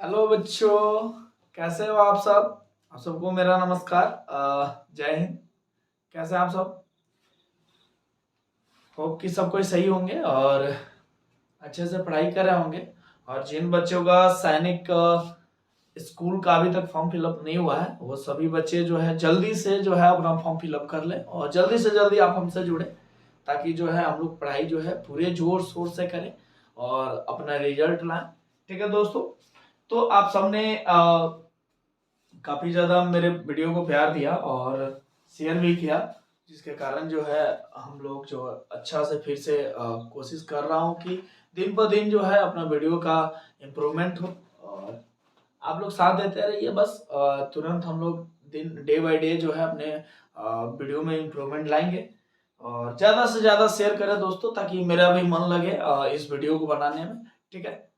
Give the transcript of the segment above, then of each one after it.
Hello बच्चों, कैसे हो आप सबको मेरा नमस्कार। जय हिंद। कैसे हैं आप सब? होप कि सब कोई सही होंगे और अच्छे से पढ़ाई कर रहे होंगे। और जिन बच्चों का सैनिक स्कूल का अभी तक फॉर्म फिलअप नहीं हुआ है, वो सभी बच्चे जो है जल्दी से जो है अपना फॉर्म फिलअप कर लें और जल्दी से जल्दी आप हमसे जुड़े, ताकि जो है हम लोग पढ़ाई जो है पूरे जोर शोर से करें और अपना रिजल्ट लाएं। ठीक है दोस्तों, तो आप सबने काफ़ी ज़्यादा मेरे वीडियो को प्यार दिया और शेयर भी किया, जिसके कारण जो है हम लोग जो अच्छा से फिर से कोशिश कर रहा हूँ कि दिन ब दिन जो है अपना वीडियो का इम्प्रूवमेंट हो। और आप लोग साथ देते रहिए, बस तुरंत हम लोग दिन डे बाय डे जो है अपने वीडियो में इम्प्रूवमेंट लाएंगे। और ज़्यादा से ज़्यादा शेयर करें दोस्तों, ताकि मेरा भी मन लगे इस वीडियो को बनाने में। ठीक है,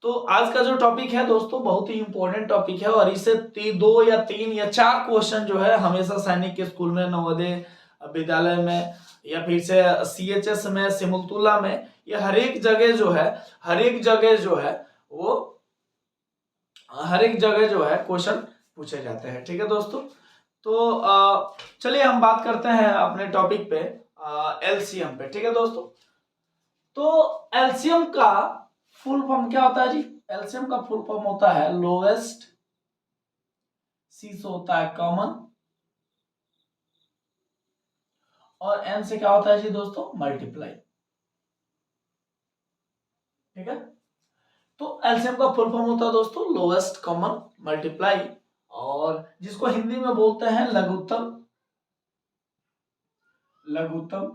तो आज का जो टॉपिक है दोस्तों, बहुत ही इंपॉर्टेंट टॉपिक है और इससे दो या तीन या चार क्वेश्चन जो है हमेशा सैनिक के स्कूल में, नवोदय विद्यालय में, या फिर से सीएचएस में, सिमुलतुला में, ये हर एक जगह जो है, हर एक जगह जो है वो हर एक जगह जो है क्वेश्चन पूछे जाते हैं। ठीक है दोस्तों, तो चलिए हम बात करते हैं अपने टॉपिक पे, एलसीएम पे। ठीक है दोस्तों, तो एलसीएम का फुल फॉर्म क्या होता है जी? एलसीएम का फुल फॉर्म होता है लोवेस्ट, सी से होता है कॉमन, और एम से क्या होता है जी दोस्तों? मल्टीप्लाई। ठीक है, तो एलसीएम का फुल फॉर्म होता है दोस्तों लोवेस्ट कॉमन मल्टीप्लाई, और जिसको हिंदी में बोलते हैं लघुत्तम, लघुत्तम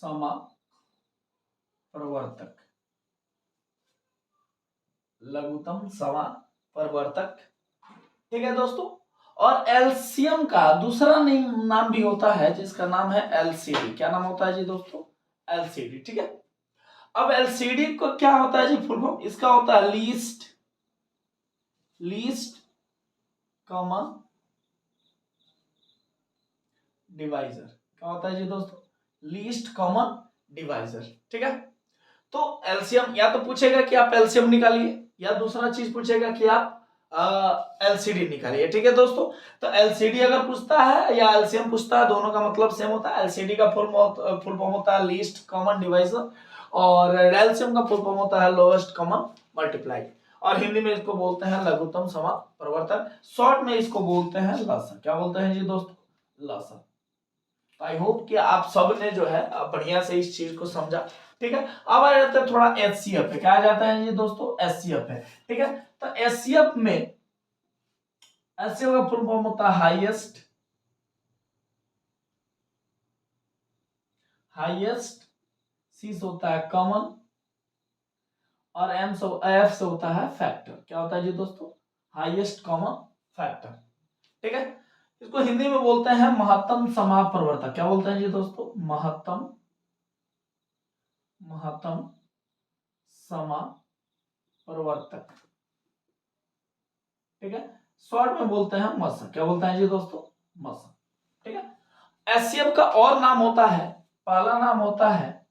समापवर्तक, लघुत्तम समापवर्तक। ठीक है दोस्तों, और एलसीएम का दूसरा नाम भी होता है, जिसका नाम है एलसीडी। क्या नाम होता है जी दोस्तों? एलसीडी। ठीक है, अब एलसीडी को क्या होता है जी फुल फॉर्म? इसका होता है लीस्ट कॉमन डिवाइजर। क्या होता है जी दोस्तों? Least common divisor. ठीक है, तो एलसीएम या तो पूछेगा कि आप एलसीएम निकालिए, या दूसरा चीज पूछेगा कि आप एलसीडी निकालिए। ठीक है दोस्तों, तो एलसीडी अगर पूछता है या एलसीएम पूछता है, दोनों का मतलब सेम होता है। एलसीडी का फुल फॉर्म होता है लीस्ट कॉमन डिवाइजर, और एलसीएम का फुल फॉर्म होता है लोएस्ट कॉमन मल्टीप्लाई, और हिंदी में इसको बोलते हैं लघुत्तम समापवर्तक। शॉर्ट में इसको बोलते हैं लसा। क्या बोलते हैं जी दोस्तों? लसा। आई होप कि आप सब ने जो है बढ़िया से इस चीज को समझा। ठीक है, अब आ जाता है थोड़ा एचसीएफ पे। क्या आ जाता है जी दोस्तों? एचसीएफ है। ठीक है, तो एचसीएफ का फुल फॉर्म होता है हाईएस्ट, सी से होता है कॉमन, और एफ से होता है फैक्टर। क्या होता है जी दोस्तों? Highest common factor. ठीक है, इसको हिंदी में बोलते हैं महत्तम समापवर्तक। क्या बोलते हैं जी दोस्तों? महत्तम समापवर्तक। ठीक है, शॉर्ट में बोलते हैं मस। क्या बोलते हैं जी दोस्तों? मस। ठीक है, एचसीएफ का और नाम होता है, पहला नाम होता है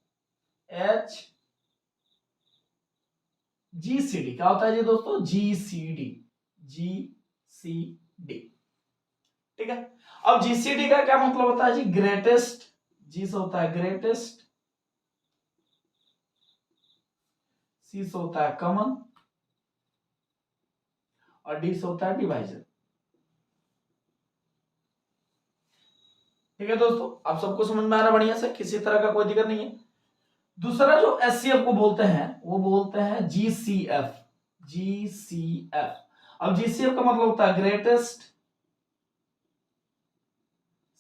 एच जीसीडी। क्या होता है जी दोस्तों? जीसीडी। ठीक है, अब जीसीडी का क्या मतलब होता है जी? ग्रेटेस्ट। जी से होता है ग्रेटेस्ट, सी से होता है कॉमन, और डी से होता है डिवाइजर। ठीक है दोस्तों, आप सबको समझ में आ रहा है बढ़िया से, किसी तरह का कोई दिक्कत नहीं है। दूसरा जो एचसीएफ को बोलते हैं, वो बोलते हैं जीसीएफ। अब जीसीएफ का मतलब होता है ग्रेटेस्ट,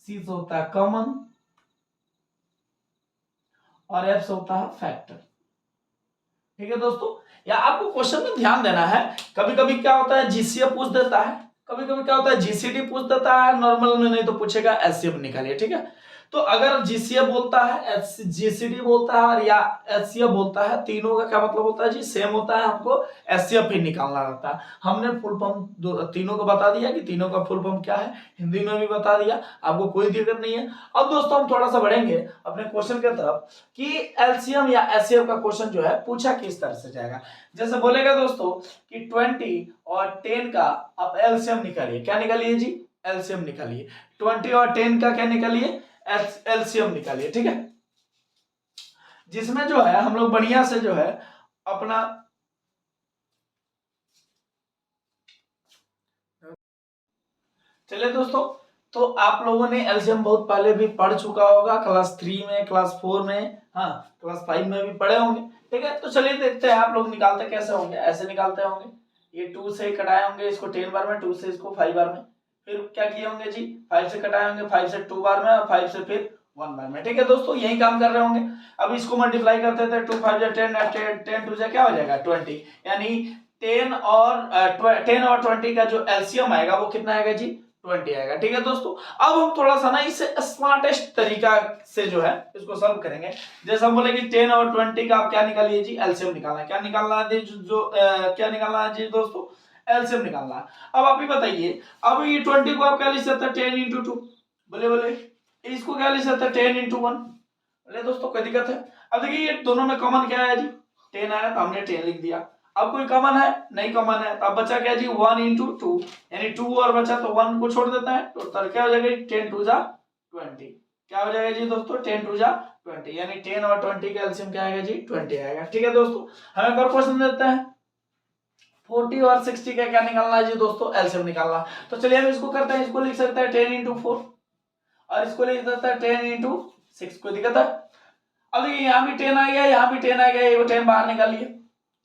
सी से होता है कॉमन, और एफ से होता है फैक्टर। ठीक है दोस्तों, या आपको क्वेश्चन में ध्यान देना है, कभी कभी क्या होता है जीसीएफ पूछ देता है, कभी कभी क्या होता है जीसीडी पूछ देता है, नॉर्मल में नहीं तो पूछेगा एचसीएफ निकालिए। ठीक है, तो अगर जीसीएफ बोलता है, जीसीडी बोलता है और या एचसीएफ बोलता है, तीनों का क्या मतलब होता है जी, सेम होता है, हमको एचसीएफ ही निकालना रहता है। हमने फुल फॉर्म तीनों को बता दिया कि तीनों का फुल फॉर्म क्या है, हिंदी में भी बता दिया, आपको कोई दिक्कत नहीं है। अब दोस्तों हम थोड़ा सा बढ़ेंगे अपने क्वेश्चन की तरफ कि एलसीएम या एचसीएफ का क्वेश्चन जो है पूछा किस तरह से जाएगा। जैसे बोलेगा दोस्तों कि 20 और 10 का आप एलसीएम निकालिए, क्या निकालिए जी, एलसीएम निकालिए। 20 और 10 का क्या निकालिए, एलसीएम निकालिए, ठीक है। जिसमें जो है हम लोग बढ़िया से जो है अपना चलिए दोस्तों, तो आप लोगों ने एलसीएम बहुत पहले भी पढ़ चुका होगा, क्लास 3 में, क्लास 4 में, हाँ क्लास 5 में भी पढ़े होंगे, ठीक है। तो चलिए देखते हैं आप लोग निकालते कैसे होंगे। ऐसे निकालते होंगे, ये 2 से कटाए होंगे इसको 10 बार में, 2 से इसको 5 बार में, फिर क्या किए होंगे जी, 5 से कटाए होंगे, 5 से 2 बार में और 5 से फिर 1 बार में, ठीक है दोस्तों, यही काम कर रहे होंगे। अब इसको मल्टीप्लाई करते थे, 2 5 10, 10 2 क्या हो जाएगा 20, यानी 10 और 20 का जो एलसीएम आएगा वो कितना आएगा जी, 20 आएगा, ठीक है दोस्तों। अब हम थोड़ा सा ना इसे स्मार्टेस्ट तरीका से जो है इसको सॉल्व करेंगे। जैसे हम बोले कि 10 और 20 का आप क्या निकालिए जी, एलसीएम निकालना है। क्या निकालना है जी, क्या निकालना है जी दोस्तों, एलसीएम निकालना है। अब आप ही बताइए, अब ये 20 को आप क्या लिख सकते हैं, 10 इंटू 2, बोले बोले इसको क्या लिख सकते हैं, 10 इंटू 1, बोले दोस्तों कोई दिक्कत है। अब देखिए ये दोनों में कॉमन क्या है जी, 10 आया तो हमने 10 लिख दिया। अब कोई कॉमन है, नहीं कॉमन है, तो अब बचा क्या जी, 1 इंटू 2, यानी 2 और बचा तो 1 को छोड़ देता है, तो क्या हो जाएगा 10 2 जा 20, क्या हो जाएगा जी दोस्तों, 10 2 जा 20, यानी 10 और 20 का एलसीएम क्या आएगा जी, 20 आएगा, ठीक है दोस्तों। हमें और क्वेश्चन देता है 40 और 60 का क्या निकालना है जी दोस्तों, एलसीएम निकालना। तो चलिए हम इसको करते हैं, इसको लिख सकते हैं 10 इंटू 4 और इसको लिख सकते हैं 10 इंटू 6, कोई दिक्कत है। अब देखिए यहाँ भी 10 आ गया, यहाँ भी 10 आ गया, ये 10 बाहर निकालिए,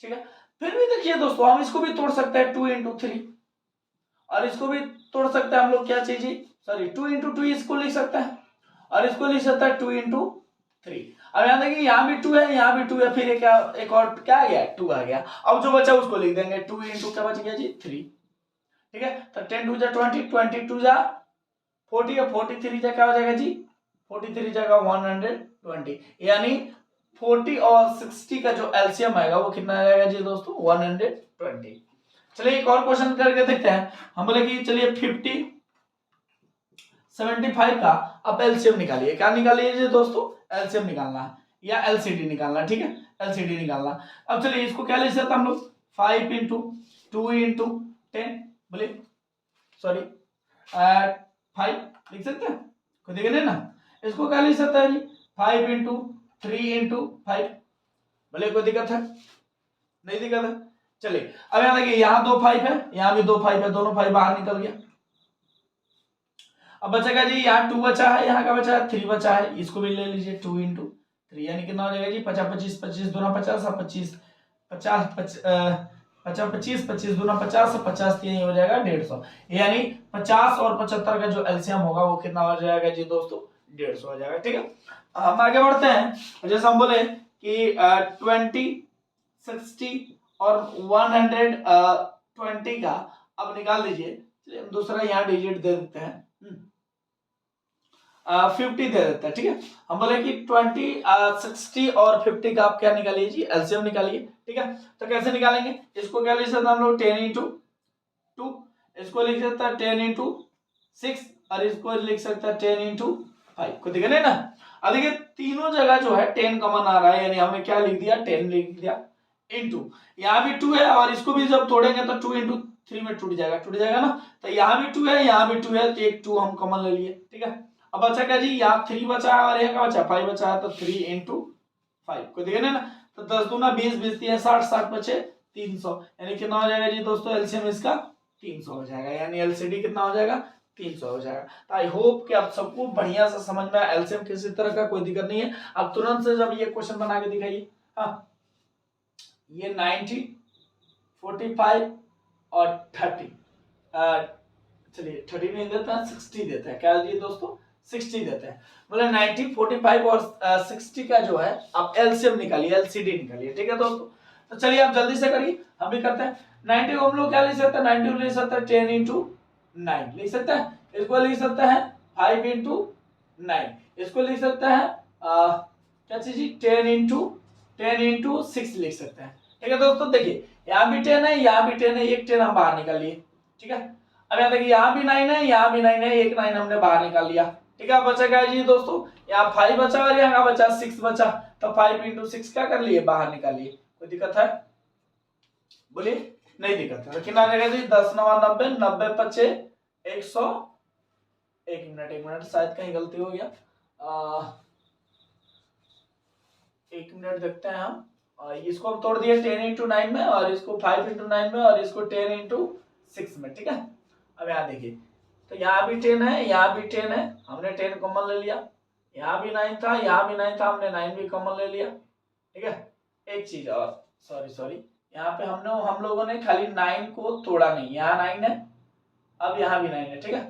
ठीक है। फिर भी देखिए दोस्तों हम इसको भी तोड़ सकते हैं 2 इंटू 3 और इसको भी तोड़ सकते हैं हम लोग, क्या चीज, सॉरी 2 इंटू 2 इसको लिख सकते हैं और इसको लिख सकते हैं 2 इंटू 3। अब यहाँ देखिए यहाँ भी 2 है, यहाँ भी 2 है, फिर क्या एक और क्या आ गया, 2 आ गया। अब जो बचा उसको लिख देंगे 2 इंटू क्या बच गया जी 3, ठीक है। तो 10 2 जा 20, 22 जा 40 और 43 जा क्या हो जाएगा जी, 43 जगह 120, यानी 40 और 60 का जो एलसीएम आएगा वो कितना आएगा जी दोस्तों, 120। चलिए एक और क्वेश्चन करके देखते हैं। हम बोले कि चलिए 50 75 का आप एलसीएम निकालिए। क्या निकालिए जी दोस्तों, एलसीएम निकालना है या एलसीडी निकालना, ठीक है, एलसीडी निकालना। अब चलिए इसको क्या लिख सकते हैं हम लोग, 5 इंटू 2 इंटू 10, बोले सॉरी 5 लिख सकते हैं, कोई दिक्कत नहीं ना। इसको क्या लिख सकता है जी, 5 इंटू 3 इंटू 5, बोले कोई दिक्कत है, नहीं दिक्कत है। चलिए अब यहाँ देखिए यहाँ 2 5 है, यहाँ भी 2 5 है, दोनों 5 बाहर निकल गया। अब बचेगा जी यहाँ 2 बचा है, यहाँ का बचा है 3 बचा है, इसको भी ले लीजिए 2 इंटू 3, यानी कितना हो जाएगा जी 50 25 25 दूना 50 और 25 50 25 25 दूना 50 और 50 यही हो जाएगा 150, यानी 50 और 75 का जो एलसीएम होगा वो कितना हो जाएगा जी दोस्तों, 150 हो जाएगा, ठीक है। हम आगे बढ़ते हैं। जैसे हम बोले कि 20 60 और 120 का अब निकाल दीजिए। चलिए हम दूसरा यहाँ डिजिट दे देते हैं, 50 दे देते हैं, ठीक है। हम बोले कि 20 60 और 50 का आप क्या निकालिए जी, एलसीएम निकालिए, ठीक है। तो कैसे निकालेंगे, इसको क्या लिख सकते हैं हम लोग 10 इंटू 2, इसको लिख सकते हैं 10 इंटू 6 और इसको लिख सकते हैं 10 इंटू 5, को दिख ना। अब देखिए तीनों जगह जो है 10 कॉमन आ रहा है, यानी हमने क्या लिख दिया 10 लिख दिया, इंटू यहाँ भी 2 है और इसको भी जब तोड़ेंगे तो 2 इंटू 3 में टूट जाएगा ना। तो यहाँ भी 2 है, यहाँ भी 2 है, तो एक 2 हम कॉमन ले लिए, ठीक है। अब बचा क्या जी, यहाँ 3 बचा है और यहाँ का बचा 5 बचा है, तो 3 इंटू 5, को देखे ना। तो 10 दूना 20 20 दिया 60 60 बचे 300, यानी कितना हो जाएगा जी दोस्तों, एलसीएम इसका 300 हो जाएगा, यानी एलसीडी कितना हो जाएगा 300 हो जाएगा। तो आई होप कि आप सबको बढ़िया से समझ में आया, एलसीएम किसी तरह का कोई दिक्कत नहीं है। अब तुरंत से जब ये क्वेश्चन बना के दिखाइए। हाँ ये 90 45 और 30, चलिए 30 नहीं देता है 60 देता है, क्या जी दोस्तों 60 देते हैं। बोले 90 45 और 60 का जो है आप एलसीएम निकालिए, एलसीडी निकालिए, ठीक है दोस्तों। तो चलिए आप जल्दी से करिए, हम भी करते हैं। 90 को हम लोग क्या लिख सकते हैं, 90 लिख सकते हैं 10 इंटू 9 लिख सकते हैं, इसको लिख सकते हैं 5 इंटू 9, इसको लिख सकते हैं क्या चीज, 10 into 6 लिख सकते हैं। ठीक है दोस्तों, देखिए यहाँ भी 10 है, यहाँ भी 10 है, एक 10 हम बाहर निकाल लिए। ठीक है, अब यहाँ देखिए यहाँ भी 9 है, यहाँ भी 9 है, एक 9 हमने बाहर निकाल लिया। ठीक है, बचा क्या जी दोस्तों, यहाँ 5 बचा और यहाँ का बचा 6 बचा, तो 5 into 6 क्या कर लिए, बाहर निकाल लिए। कोई दिक्कत है, बोलिए, नहीं दिक्कत है। तो कितना आ जाएगा जी, 10 9 90, 90 पचे 100, एक मिनट शायद कहीं गलती हो गया, एक मिनट देखते हैं हम। इसको हम तोड़ दिए 10 into 9 में, और इसको 5 into 9 में, और इसको 10 into 6 में। ठीक है, अब यहाँ देखिए, तो यहाँ भी 10 है, यहाँ भी 10 है, हमने 10 कॉमन ले लिया। यहाँ भी 9 था, यहाँ भी 9 था, हमने 9 भी कॉमन ले लिया। ठीक है, एक चीज और, सॉरी, यहाँ पे हम लोगों ने खाली 9 को तोड़ा नहीं, यहाँ 9 है, अब यहाँ भी 9 है। ठीक है,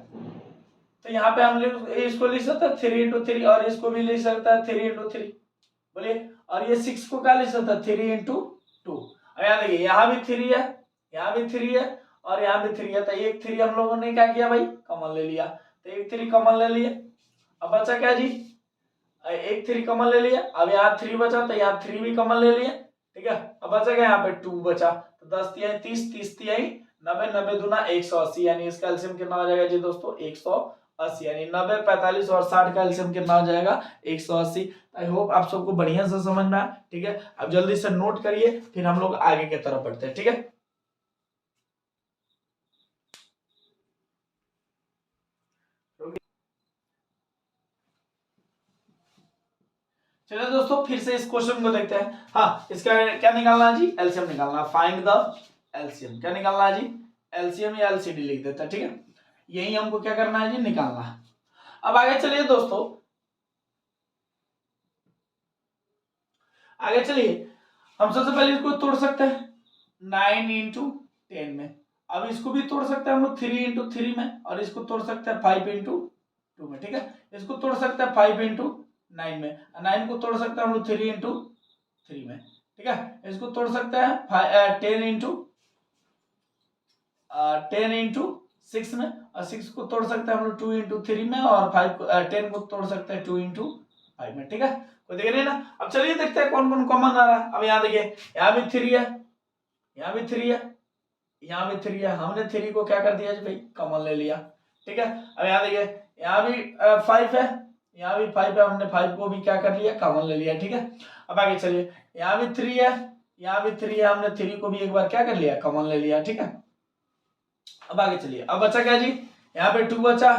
तो यहाँ पे हम इसको लिख सकते हैं 3 into 3, और इसको भी लिख सकता है 3 into 3, बोलिए। और ये 6 को क्या लिख सकता है, 3 into 2। अब यहाँ देखिए, यहाँ भी 3 है, यहाँ भी 3 है, और यहाँ भी 3 है, तो एक 3 हम लोगों ने क्या किया भाई, कॉमन ले लिया, तो एक 3 कॉमन ले लिए। अब बचा क्या जी, एक 3 कॉमन ले लिया, अब यहाँ 3 बचा, तो यहाँ 3 भी कॉमन ले लिए। ठीक है, अब बचा क्या, यहाँ पे 2 बचा, तो 10 तिहाई 30, 30 तिहाई 90, 90 दूना 180, यानी इसका एलसीएम कितना हो जाएगा जी दोस्तों, 180, यानी 90, 45 और 60 का एलसीएम कितना हो जाएगा, 180। आई होप आप सबको बढ़िया से समझ में आया। ठीक है, अब जल्दी से नोट करिए, फिर हम लोग आगे की तरफ बढ़ते हैं। ठीक है, चलिए दोस्तों, फिर से इस क्वेश्चन को देखते हैं। हाँ, इसका क्या निकालना है जी, एलसीएम निकालना, फाइंड द एलसीएम। क्या निकालना है जी, एलसीएम या एलसीडी लिख देता है। ठीक है, यही हमको क्या करना है जी, निकालना है। अब आगे चलिए दोस्तों, आगे चलिए, हम सबसे पहले इसको तोड़ सकते हैं 9 into 10 में। अब इसको भी तोड़ सकते हैं हम लोग 3 into 3 में, और इसको तोड़ सकते हैं 5 into 2 में। ठीक है, इसको तोड़ सकते हैं 5 into 9 में, 9 को तोड़ सकते हैं हम लोग 3 into 3 में। ठीक है, इसको तोड़ सकते हैं 10 into 6 में, और 6 को तोड़ सकते हैं हम लोग 2 into 3 में, और 10 को तोड़ सकते हैं 2 into 5 में। ठीक है, कोई देख रहे ना। अब चलिए देखते हैं कौन कौन कॉमन आ रहा है। अब यहाँ देखिए, यहाँ भी 3 है, यहाँ भी 3 है, यहाँ भी 3 है, हमने 3 को क्या कर दिया जी भाई, कॉमन ले लिया। ठीक है, अब यहाँ देखिए, यहाँ भी 5 है, यहाँ भी 5 है, हमने 5 को भी क्या कर लिया, कॉमन ले लिया। ठीक है, अब आगे चलिए, यहाँ भी 3 है, यहाँ भी 3 है, हमने 3 को भी एक बार क्या कर लिया, कॉमन ले लिया। ठीक है, अब आगे चलिए, अब बचा क्या जी, यहाँ पे 2 बचा,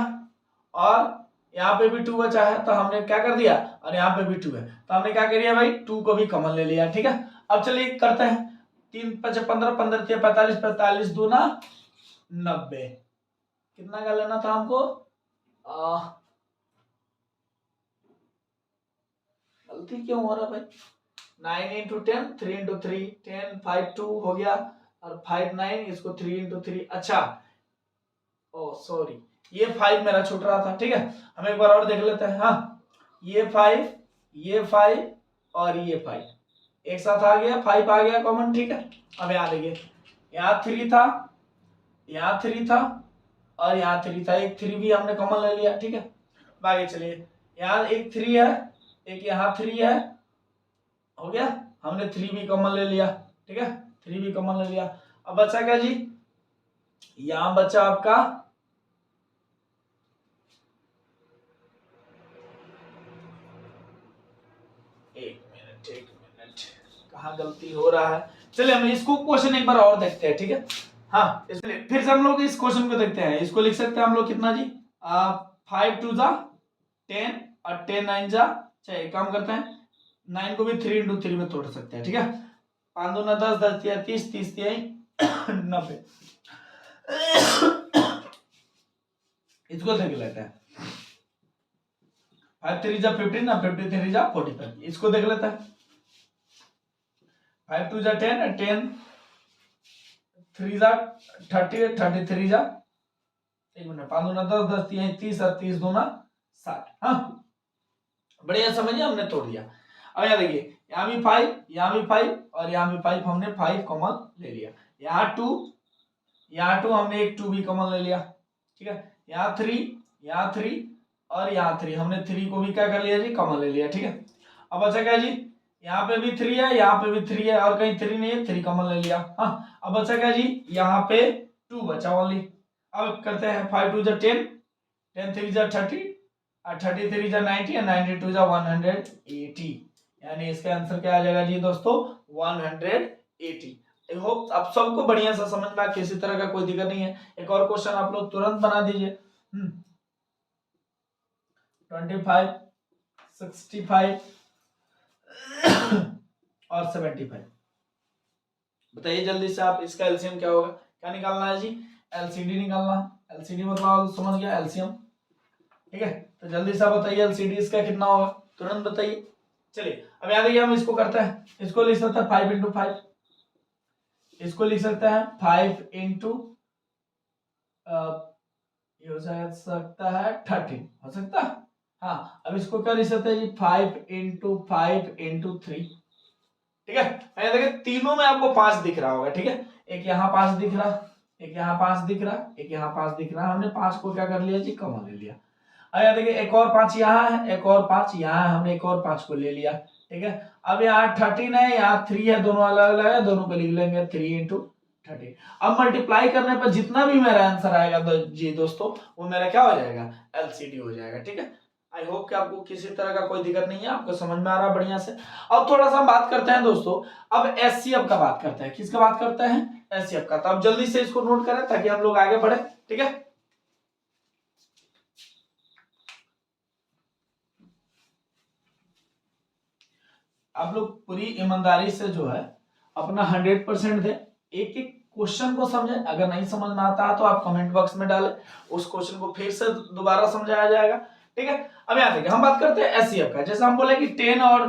और यहाँ पे भी 2 बचा है, तो हमने क्या कर दिया, और यहाँ पे भी 2 है, तो हमने क्या कर दिया भाई, 2 को भी कॉमन ले लिया। ठीक है, अब चलिए करते हैं, 3 5 15, 15 3 45, 45 दूना 90, कितना का लेना था हमको, गलती क्यों हो रहा भाई, 9 into 10, 3 into 3, 10 5 2 हो गया, और 5 9, इसको 3 into 3, अच्छा, ओ सॉरी, ये 5 मेरा छूट रहा था। ठीक है, हम एक बार और देख लेते हैं। हाँ, ये 5, ये 5 और ये 5 एक साथ आ गया, 5 आ गया कॉमन। ठीक है, अब यहाँ देखिए, यहाँ 3 था, यहाँ 3 था, और यहाँ 3 था, एक 3 भी हमने कॉमन ले लिया। ठीक है, अब आगे चलिए, यहाँ एक 3 है, एक यहाँ 3 है, हो गया, हमने 3 भी कॉमन ले लिया। ठीक है, 3 भी कॉमन ले लिया। अब बचा क्या जी, यहाँ बचा आपका एक मिनट, कहाँ गलती हो रहा है। चलिए हम इसको क्वेश्चन एक बार और देखते हैं। ठीक है, हाँ, इसलिए फिर से हम लोग इस क्वेश्चन को देखते हैं। इसको लिख सकते हैं हम लोग कितना जी, 5 2 जा 10, और 10 9 जा, चलिए काम करते हैं, 9 को भी 3 into 3 में तोड़ सकते हैं। ठीक है, 5 दूना 10, 10 तिहाई 30, 30 तिहाई 90, इसको देख लेते हैं, 5 3 जा 15 ना, 50 3 जा 45, इसको देख लेते हैं, 5 2 जा 10, 10 3 जा 30, 33 जा, एक मिनट, 5 दूना 10, 10 तिहाई 30, और 30 दूना 60। हाँ, बढ़िया समझिए, हमने तोड़ दिया। अब यहाँ देखिए, यहाँ भी 5, यहाँ भी 5, और यहाँ भी 5, हमने 5 कॉमन ले लिया। यहाँ 2, यहाँ 2, हमने एक 2 भी कॉमन ले लिया। ठीक है, यहाँ 3, यहाँ 3, और यहाँ 3, हमने 3 को भी क्या कर लिया जी, कॉमन ले लिया, ठीक है। अब बचा क्या जी, यहाँ पे भी 3 है, यहाँ पे भी 3 है, और कहीं 3 नहीं है, 3 कॉमन ले लिया। हाँ, अब बचा क्या जी, यहाँ पे 2 बचा ओनली। अब करते हैं 5 2 10, 10 3 30, 30 3 90, और 90 2 180, यानी इसका आंसर क्या आ जाएगा जी दोस्तों, 180। आई होप आप सबको बढ़िया सा समझ में, किसी तरह का कोई दिक्कत नहीं है। एक और क्वेश्चन आप लोग तुरंत बना दीजिए। 25 65 और 75, बताइए जल्दी से आप, इसका एलसीएम क्या होगा, क्या निकालना है जी, एलसीडी निकालना है। एलसीडी मतलब समझ गया, एलसीएम, ठीक है। तो जल्दी से बताइए एलसीडी इसका कितना होगा, तुरंत बताइए। चलिए अब याद है, हम इसको करते हैं, इसको लिख सकते हैं 5 × 5, इसको लिख सकते हैं 5 इंटू ये हो सकता है 13, हो सकता है। हाँ, अब इसको क्या लिख सकते हैं जी, 5 × 5 × 3, ठीक है। देखिए तीनों में आपको 5 दिख रहा होगा, ठीक है। एक यहाँ 5 दिख रहा, एक यहाँ 5 दिख रहा, एक यहाँ 5 दिख रहा, हमने 5 को क्या कर लिया जी, कॉमन ले लिया। अब यहाँ देखिए एक और 5 यहाँ है, एक और 5 यहाँ है, हमने एक और 5 को ले लिया, ठीक है। अब यहाँ 13 है, यहाँ 3 है, दोनों अलग अलग है, दोनों को लिख लेंगे 3 × 13। अब मल्टीप्लाई करने पर जितना भी मेरा आंसर आएगा जी दोस्तों, वो मेरा क्या हो जाएगा, एलसीडी हो जाएगा, ठीक है। आई होप कि आपको किसी तरह का कोई दिक्कत नहीं है, आपको समझ में आ रहा है बढ़िया से। अब थोड़ा सा हम बात करते हैं दोस्तों, अब एचसीएफ का बात करते हैं, किसका बात करते हैं, एचसीएफ का। तो अब जल्दी से इसको नोट करें ताकि हम लोग आगे बढ़े, ठीक है। आप लोग पूरी ईमानदारी से जो है अपना 100% दे, एक एक क्वेश्चन को समझे। अगर नहीं समझ में आता है तो आप कमेंट बॉक्स में डालें, उस क्वेश्चन को फिर से दोबारा समझाया जाएगा, ठीक है। अब यहाँ देखिए हम बात करते हैं एचसीएफ का। जैसे हम बोले कि 10 और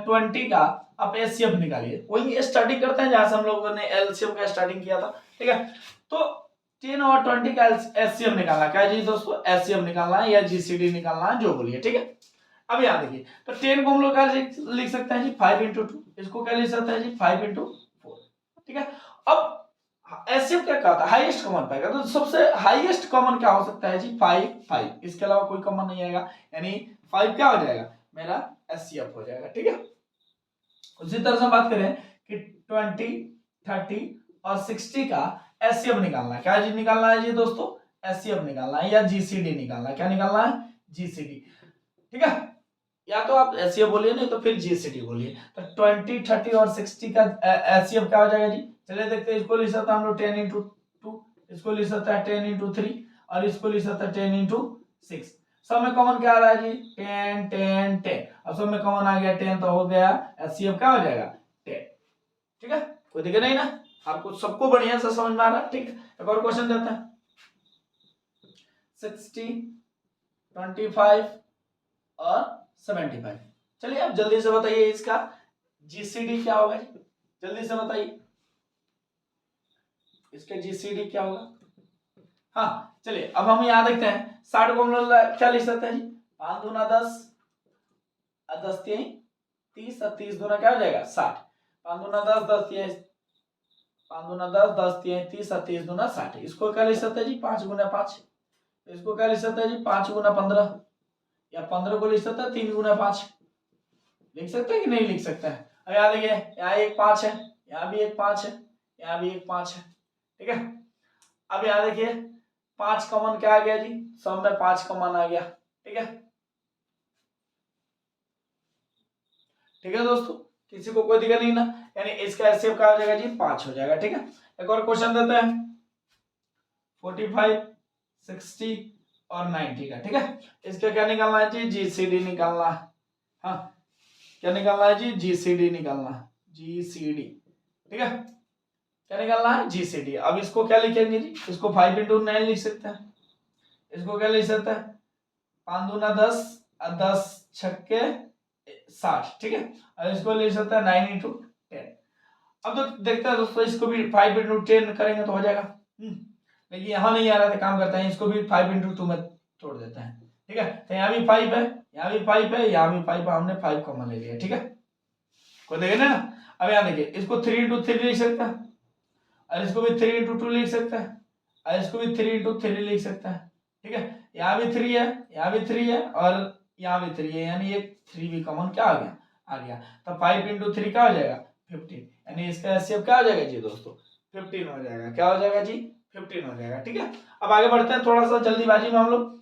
20 का आप एचसीएफ निकालिए, वही स्टार्टिंग करते हैं जहां से हम लोगों ने एलसीएम का स्टार्टिंग किया था, ठीक है। तो 10 और 20 का एचसीएफ निकालना क्या जी दोस्तों, एचसीएफ निकालना है या जीसीडी निकालना है, जो बोलिए, ठीक है। अब यहाँ देखिए, तो 10 को हम लोग क्या लिख सकते हैं जी, 5 × 2, इसको क्या लिख सकते हैं जी, 5 × 4, ठीक है। अब एचसीएफ क्या कहता है, हाईएस्ट कॉमन पाएगा, तो सबसे हाईएस्ट कॉमन क्या हो सकता है जी, 5, इसके अलावा कोई कॉमन नहीं आएगा, यानी 5 क्या हो जाएगा, मेरा एचसीएफ हो जाएगा, ठीक है। उसी तरह से बात करें कि 20, 30 और 60 का एचसीएफ निकालना है, क्या जी निकालना है जी दोस्तों, एचसीएफ निकालना है या जीसीडी निकालना है, क्या निकालना है, जीसीडी, ठीक है। या तो आप एचसीएफ बोलिए, नहीं तो फिर जीसीडी बोलिए। तो 20, 30 और 60 का एचसीएफ क्या हो जाएगा जी, चलिए देखते हैं। इसको लिख सकते हैं हम लोग 10 × 2, इसको लिख सकते हैं 10 × 3, और इसको लिख सकते हैं 10 × 6। सब में कॉमन क्या आ रहा है जी, 10 10 10, अब सब में कॉमन आ गया 10, तो हो गया एचसीएफ क्या हो जाएगा, 10, ठीक है। कोई दिक्कत नहीं ना, आपको सबको बढ़िया से समझ में आ रहा है, ठीक है। एक और क्वेश्चन देते हैं, 60, 25 और 75। चलिए आप जल्दी से बताइए इसका जीसीडी क्या होगा जी, जल्दी से बताइए इसका जीसीडी क्या होगा। हाँ चलिए अब हम यहाँ देखते हैं, 60 को हम लोग क्या लिख सकते हैं जी, 5 दूना 10, 10 3 30, और 30 दूना क्या हो जाएगा 60, 5 दूना 10, 10 3 5 दूना 10, 10 3 30, और 30 दूना 60। इसको क्या लिख सकते हैं जी, 5 × 5, इसको क्या लिख सकते हैं जी, 5 × 15, या 15 को लिख सकते हैं 3 × 5, लिख सकते हैं कि नहीं लिख सकते हैं। अब यहाँ देखिए, यहाँ एक 5 है, यहाँ भी एक 5 है, यहाँ भी एक 5 है, ठीक है। अब यहाँ देखिए 5 कॉमन क्या आ गया जी, सब में 5 कॉमन आ गया, ठीक है, ठीक है दोस्तों, किसी को कोई दिक्कत नहीं ना, यानी इसका एचसीएफ क्या हो जाएगा जी, 5 हो जाएगा, ठीक है। एक और क्वेश्चन देते हैं, 45, 60 और 90 का, ठीक है। इसका क्या निकालना है जी, जीसीडी निकालना है। हाँ क्या निकालना है जी, जीसीडी निकालना है, जीसीडी, ठीक है। क्या निकालना है, जीसीडी। अब इसको क्या लिखेंगे जी, इसको 5 × 9 लिख सकते हैं, इसको क्या लिख सकते हैं, 5 दूना 10, 10 छक्के 60, ठीक है। अब इसको लिख सकते हैं 9 × 10। अब तो देखते हैं दोस्तों, इसको भी 5 × 10 करेंगे तो हो जाएगा, लेकिन यहाँ नहीं आ रहा था, काम करते हैं इसको भी 5 × 2 में तोड़ देते हैं, ठीक है। तो यहाँ भी 5 है, यहाँ भी 5 है, यहाँ भी 5 है, हमने 5 कॉमन ले लिया, ठीक है। कोई देखे ना। अब यहाँ देखिए, इसको 3 × 3 लिख सकता है, और इसको भी 3 × 2 लिख सकता है, और इसको भी 3 × 3 लिख सकता है, ठीक है। यहाँ भी 3 है, यहाँ भी 3 है और यहाँ भी 3 है, यानी एक 3 भी कॉमन क्या आ गया, आ गया। तो 5 इंटू 3 क्या हो जाएगा 15, यानी इसका एचसीएफ क्या हो जाएगा जी दोस्तों 15 हो जाएगा। क्या हो जाएगा जी 15 हो जाएगा। ठीक है, अब आगे बढ़ते हैं थोड़ा सा जल्दीबाजी में हम लोग।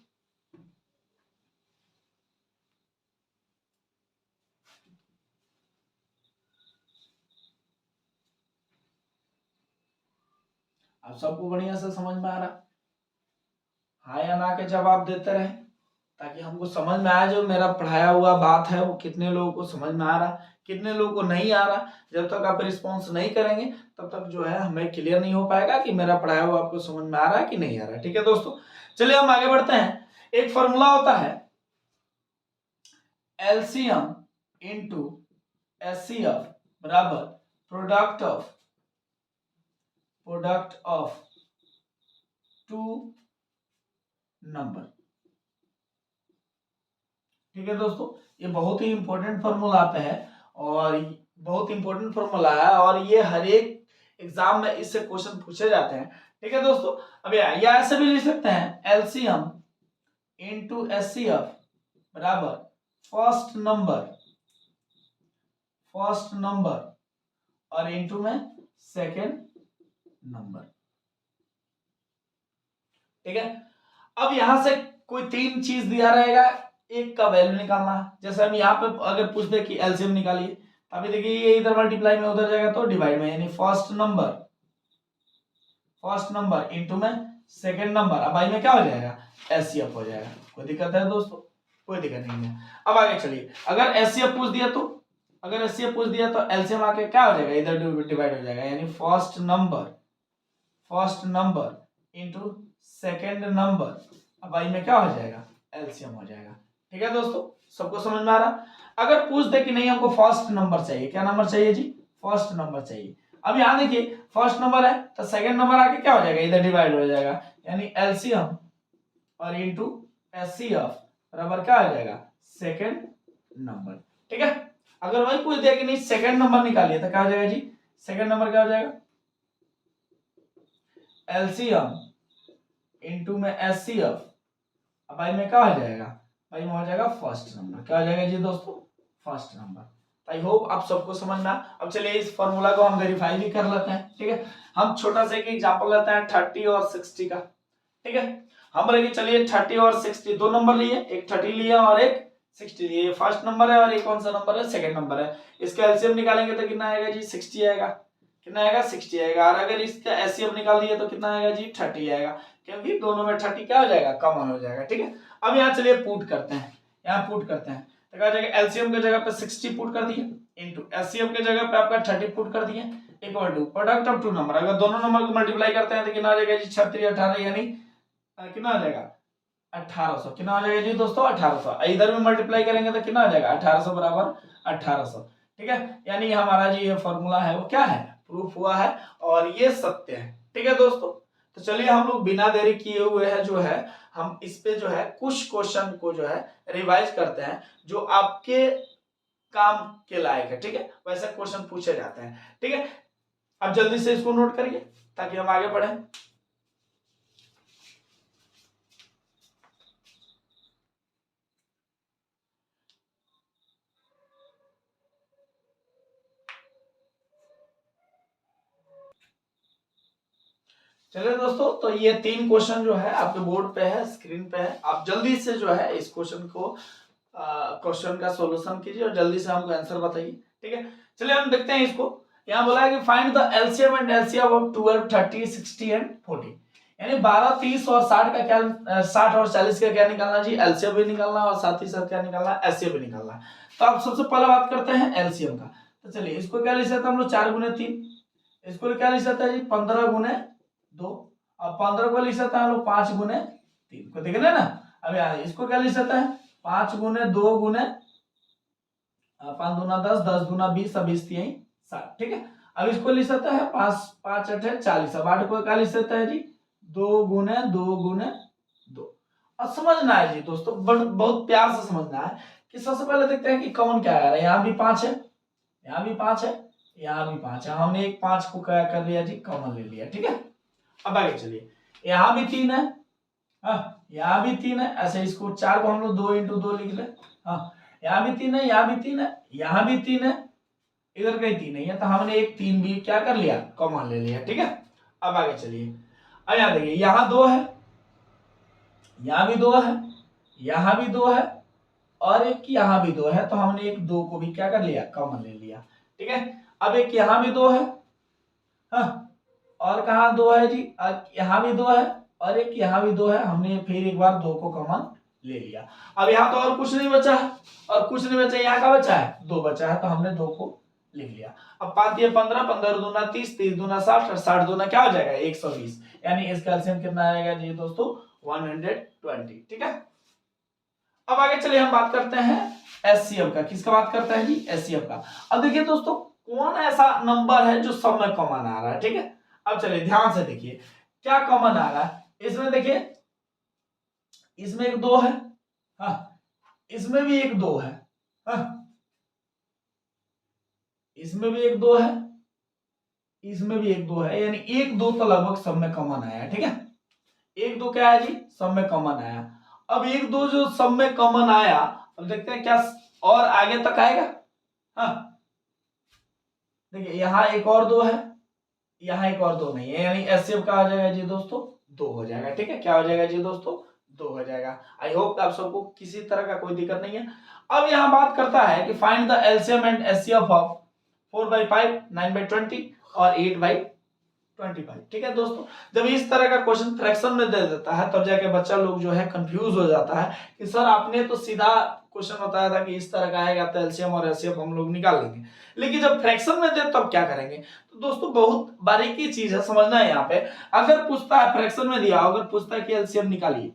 अब सबको बढ़िया से समझ में आ रहा, हाँ या ना के जवाब देते रहे ताकि हमको समझ में आए जो मेरा पढ़ाया हुआ बात है वो कितने लोगों को समझ में आ रहा, कितने लोगों को नहीं आ रहा। जब तक आप रिस्पॉन्स नहीं करेंगे तब तक जो है हमें क्लियर नहीं हो पाएगा कि मेरा पढ़ाया हुआ आपको समझ में आ रहा है कि नहीं आ रहा है। ठीक है दोस्तों, चलिए हम आगे बढ़ते हैं। एक फॉर्मूला होता है एलसीएम इंटू एचसीएफ बराबर प्रोडक्ट ऑफ टू नंबर। ठीक है दोस्तों, ये बहुत ही इंपॉर्टेंट फॉर्मूला आता है और बहुत इंपॉर्टेंट फॉर्मूला है और ये हर एक एग्जाम में इससे क्वेश्चन पूछे जाते हैं। ठीक है दोस्तों, अब या ऐसे भी लिख सकते हैं एलसीएम इंटू एचसीएफ बराबर फर्स्ट नंबर और इंटू में सेकेंड नंबर। ठीक है, अब यहां से कोई तीन चीज दिया रहेगा, एक का वैल्यू निकालना है। जैसे हम यहाँ पे अगर पूछ दे कि एलसीएम निकालिए, अभी देखिए ये इधर मल्टीप्लाई में उधर जाएगा तो डिवाइड में, यानी फर्स्ट नंबर इंटू में सेकंड नंबर। अब भाई में क्या हो जाएगा एचसीएफ हो जाएगा। कोई दिक्कत है दोस्तों, कोई दिक्कत नहीं है। अब आगे चलिए, अगर एचसीएफ पूछ दिया तो एलसीएम आके क्या हो जाएगा इधर डिवाइड हो जाएगा, यानी first number into second number. अब भाई में क्या हो जाएगा एलसीएम हो जाएगा। ठीक है दोस्तों, सबको समझ में आ रहा। अगर पूछ दे कि नहीं हमको फर्स्ट नंबर चाहिए, क्या नंबर चाहिए जी फर्स्ट नंबर चाहिए। अब यहां देखिए फर्स्ट नंबर है तो सेकंड नंबर आके क्या हो जाएगा इधर डिवाइड हो जाएगा, यानी एलसीएम और इंटू एचसीएफ बराबर क्या हो जाएगा सेकंड नंबर। ठीक है, अगर वही पूछ दिया कि नहीं सेकंड नंबर निकालिए तो क्या हो जाएगा जी सेकंड नंबर क्या हो जाएगा एलसीएम इंटू में एचसीएफ। अब भाई में क्या हो जाएगा, भाई में हो जाएगा फर्स्ट नंबर। क्या हो जाएगा जी दोस्तों फर्स्ट नंबर। आई होप आप सबको समझ में। अब चलिए इस फॉर्मूला को हम वेरीफाई भी कर लेते हैं। ठीक है, हम छोटा सा एक एग्जांपल लेते हैं 30 और 60 का। ठीक है, हम लेके चलिए 30 और 60 दो नंबर लिए, एक 30 लिया और एक 60 लिए। फर्स्ट नंबर है और एक कौन सा नंबर है सेकंड नंबर है। इसका एलसीएम निकालेंगे तो कितना आएगा जी 60 आएगा। कितना आएगा 60 आएगा। और अगर इसका एचसीएफ निकाल दिए तो कितना आएगा जी 30 आएगा, क्योंकि दोनों में 30 क्या हो जाएगा कॉमन हो जाएगा। ठीक है, अब यहाँ चलिए पुट करते हैं, यहाँ पुट करते हैं तो क्या हो जाएगा एलसीएम की जगह पे 60 पुट कर दिए इंटू एचसीएफ की जगह पे आपका 30 पुट कर दिए equal to product of two number. अगर दोनों नंबर को मल्टीप्लाई करते हैं तो कितना आ जाएगा जी 36 18, यानी कितना आ जाएगा 1800। कितना आ जाएगा जी दोस्तों 1800। इधर में मल्टीप्लाई करेंगे तो कितना आ जाएगा 1800 बराबर 1800। ठीक है, यानी हमारा जी ये फॉर्मूला है वो क्या है प्रूफ हुआ है और ये सत्य है। ठीक है दोस्तों, तो चलिए हम लोग बिना देरी किए हुए है जो है हम इस पे जो है कुछ क्वेश्चन को जो है रिवाइज करते हैं जो आपके काम के लायक है। ठीक है, वैसे क्वेश्चन पूछे जाते हैं। ठीक है, अब जल्दी से इसको नोट करिए ताकि हम आगे बढ़े। चलिए दोस्तों, तो ये तीन क्वेश्चन जो है आपके बोर्ड पे है, स्क्रीन पे है। आप जल्दी से जो है इस क्वेश्चन को क्वेश्चन का सॉल्यूशन कीजिए और जल्दी से हमको आंसर बताइए। ठीक है, चलिए हम देखते हैं इसको। यहाँ बोला है कि find the LCM and HCF of 12 30 60 and 40, यानी 12 30 और 60 का क्या 60 और 40 का क्या निकालना जी एलसीएम भी निकालना और साथ ही साथ क्या निकालना एचसीएफ भी निकालना। तो आप सबसे पहले बात करते हैं एलसीएम का। तो चलिए इसको क्या लिख सकते हैं हम लोग 4 गुने 3, इसको क्या लिख सकते हैं जी 15 गुने 2, और 15 को लिख सकते हैं हम लोग 5 गुने 3 को, देख रहे ना। अब यहाँ इसको क्या लिख सकते हैं 5 गुने 2 गुने 5 दूना 10 10 दूना 20 और 20 3 60। ठीक है, अब इसको लिख सकता है 5 5 8 40। अब 8 को क्या लिख सकता है जी 2 गुने 2 गुने 2। अब समझना है जी दोस्तों, बहुत प्यार से समझना है कि सबसे पहले देखते हैं कि कौन क्या आ रहा है। यहाँ भी 5 है, यहाँ भी 5 है, यहाँ भी 5 है। हमने एक 5 को क्या कर लिया जी कॉमन ले लिया। ठीक है, अब आगे चलिए, यहाँ भी 3 है, यहाँ भी 3 है, ऐसे इसको 4 को हम लोग 2 इंटू 2 लिख ले। हाँ, यहाँ भी 3 है, यहाँ भी 3 है, यहाँ भी 3 है, इधर कहीं 3 नहीं है, तो हमने एक 3 भी क्या कर लिया, कॉमन ले लिया। ठीक है, अब आगे चलिए। अब यहाँ देखिए, यहाँ 2 है, यहाँ भी 2 है, यहाँ भी 2 है, और एक यहाँ भी 2 है, तो हमने एक 2 को भी क्या कर लिया, कॉमन ले लिया। ठीक है, अब एक यहाँ भी 2 है, हाँ, और कहाँ 2 है जी, यहाँ भी 2 है, और एक यहाँ भी 2 है, हमने फिर एक बार 2 को कॉमन ले लिया। अब यहाँ तो और कुछ नहीं बचा है, और कुछ नहीं बचा, यहाँ का बचा है 2 बचा है, तो हमने 2 को लिख लिया। अब 5 ये 15, 15 दूना 30, 30 दूना 60, 60 दूना क्या हो जाएगा 120, यानी इसका एलसीएम कितना आएगा जी दोस्तों 120। ठीक है, अब आगे चलिए हम बात करते हैं एचसीएफ का। किसका बात करते हैं जी, एचसीएफ का। अब देखिए दोस्तों, कौन ऐसा नंबर है जो सब में कॉमन आ रहा है। ठीक है, अब चलिए ध्यान से देखिए क्या कॉमन आ रहा है। इसमें देखिए, इसमें एक 2 है, हाँ, इसमें भी एक 2 है, हाँ, इसमें भी एक 2 है, इसमें भी एक 2 है, यानी 1 2 तो लगभग सब में कॉमन आया। ठीक है, 1 2 क्या है जी, सब में कॉमन आया। अब 1 2 जो सब में कॉमन आया, अब देखते हैं क्या और आगे तक आएगा। हाँ, देखिए यहाँ एक और 2 है, यहाँ एक और 2 नहीं है, यानी एचसीएफ का आ जाएगा जी दोस्तों 2 हो जाएगा। ठीक है, क्या हो जाएगा जी दोस्तों 2 हो जाएगा। आई होप आप सबको किसी तरह का कोई दिक्कत नहीं है। अब यहाँ बात करता है कि find the LCM and HCF of 4/5, 9/20 और 8/25। ठीक है दोस्तों, जब इस तरह का क्वेश्चन फ्रैक्शन में दे देता है, तब जाके बच्चा लोग जो है कंफ्यूज हो जाता है कि सर आपने तो सीधा क्वेश्चन बताया था कि इस तरह का आएगा तो एलसीएम और एचसीएफ हम लोग निकाल लेंगे, लेकिन जब फ्रैक्शन में दे तब क्या करेंगे। तो दोस्तों बहुत बारीकी चीज है, समझना है। यहाँ पे अगर पूछता है फ्रैक्शन में दिया, अगर पूछता है कि एलसीएम निकालिए,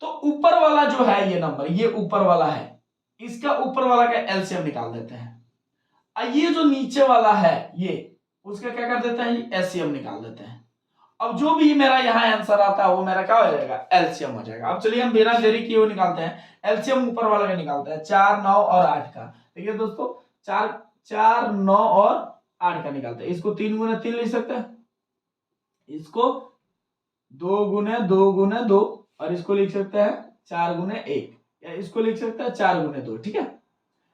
तो ऊपर वाला जो है ये नंबर, ये ऊपर वाला है, इसका ऊपर वाला का एलसीएम निकाल देते हैं। ये जो नीचे वाला है ये, उसका क्या कर देते हैं, एलसीएम निकाल देते हैं। अब जो भी मेरा यहाँ आंसर आता है वो मेरा क्या हो जाएगा, एलसीएम हो जाएगा। अब चलिए हम बिना देरी किए हुए निकालते हैं। एलसीएम ऊपर वाला का निकालते हैं, 4 9 और 8 का। देखिए दोस्तों, 4 9 और 8 का निकालते हैं। इसको 3 गुने 3 लिख सकते हैं, इसको 2 गुने 2 गुने 2, और इसको लिख सकते हैं 4 गुने 1, या इसको लिख सकते हैं 4 गुने 2। ठीक है,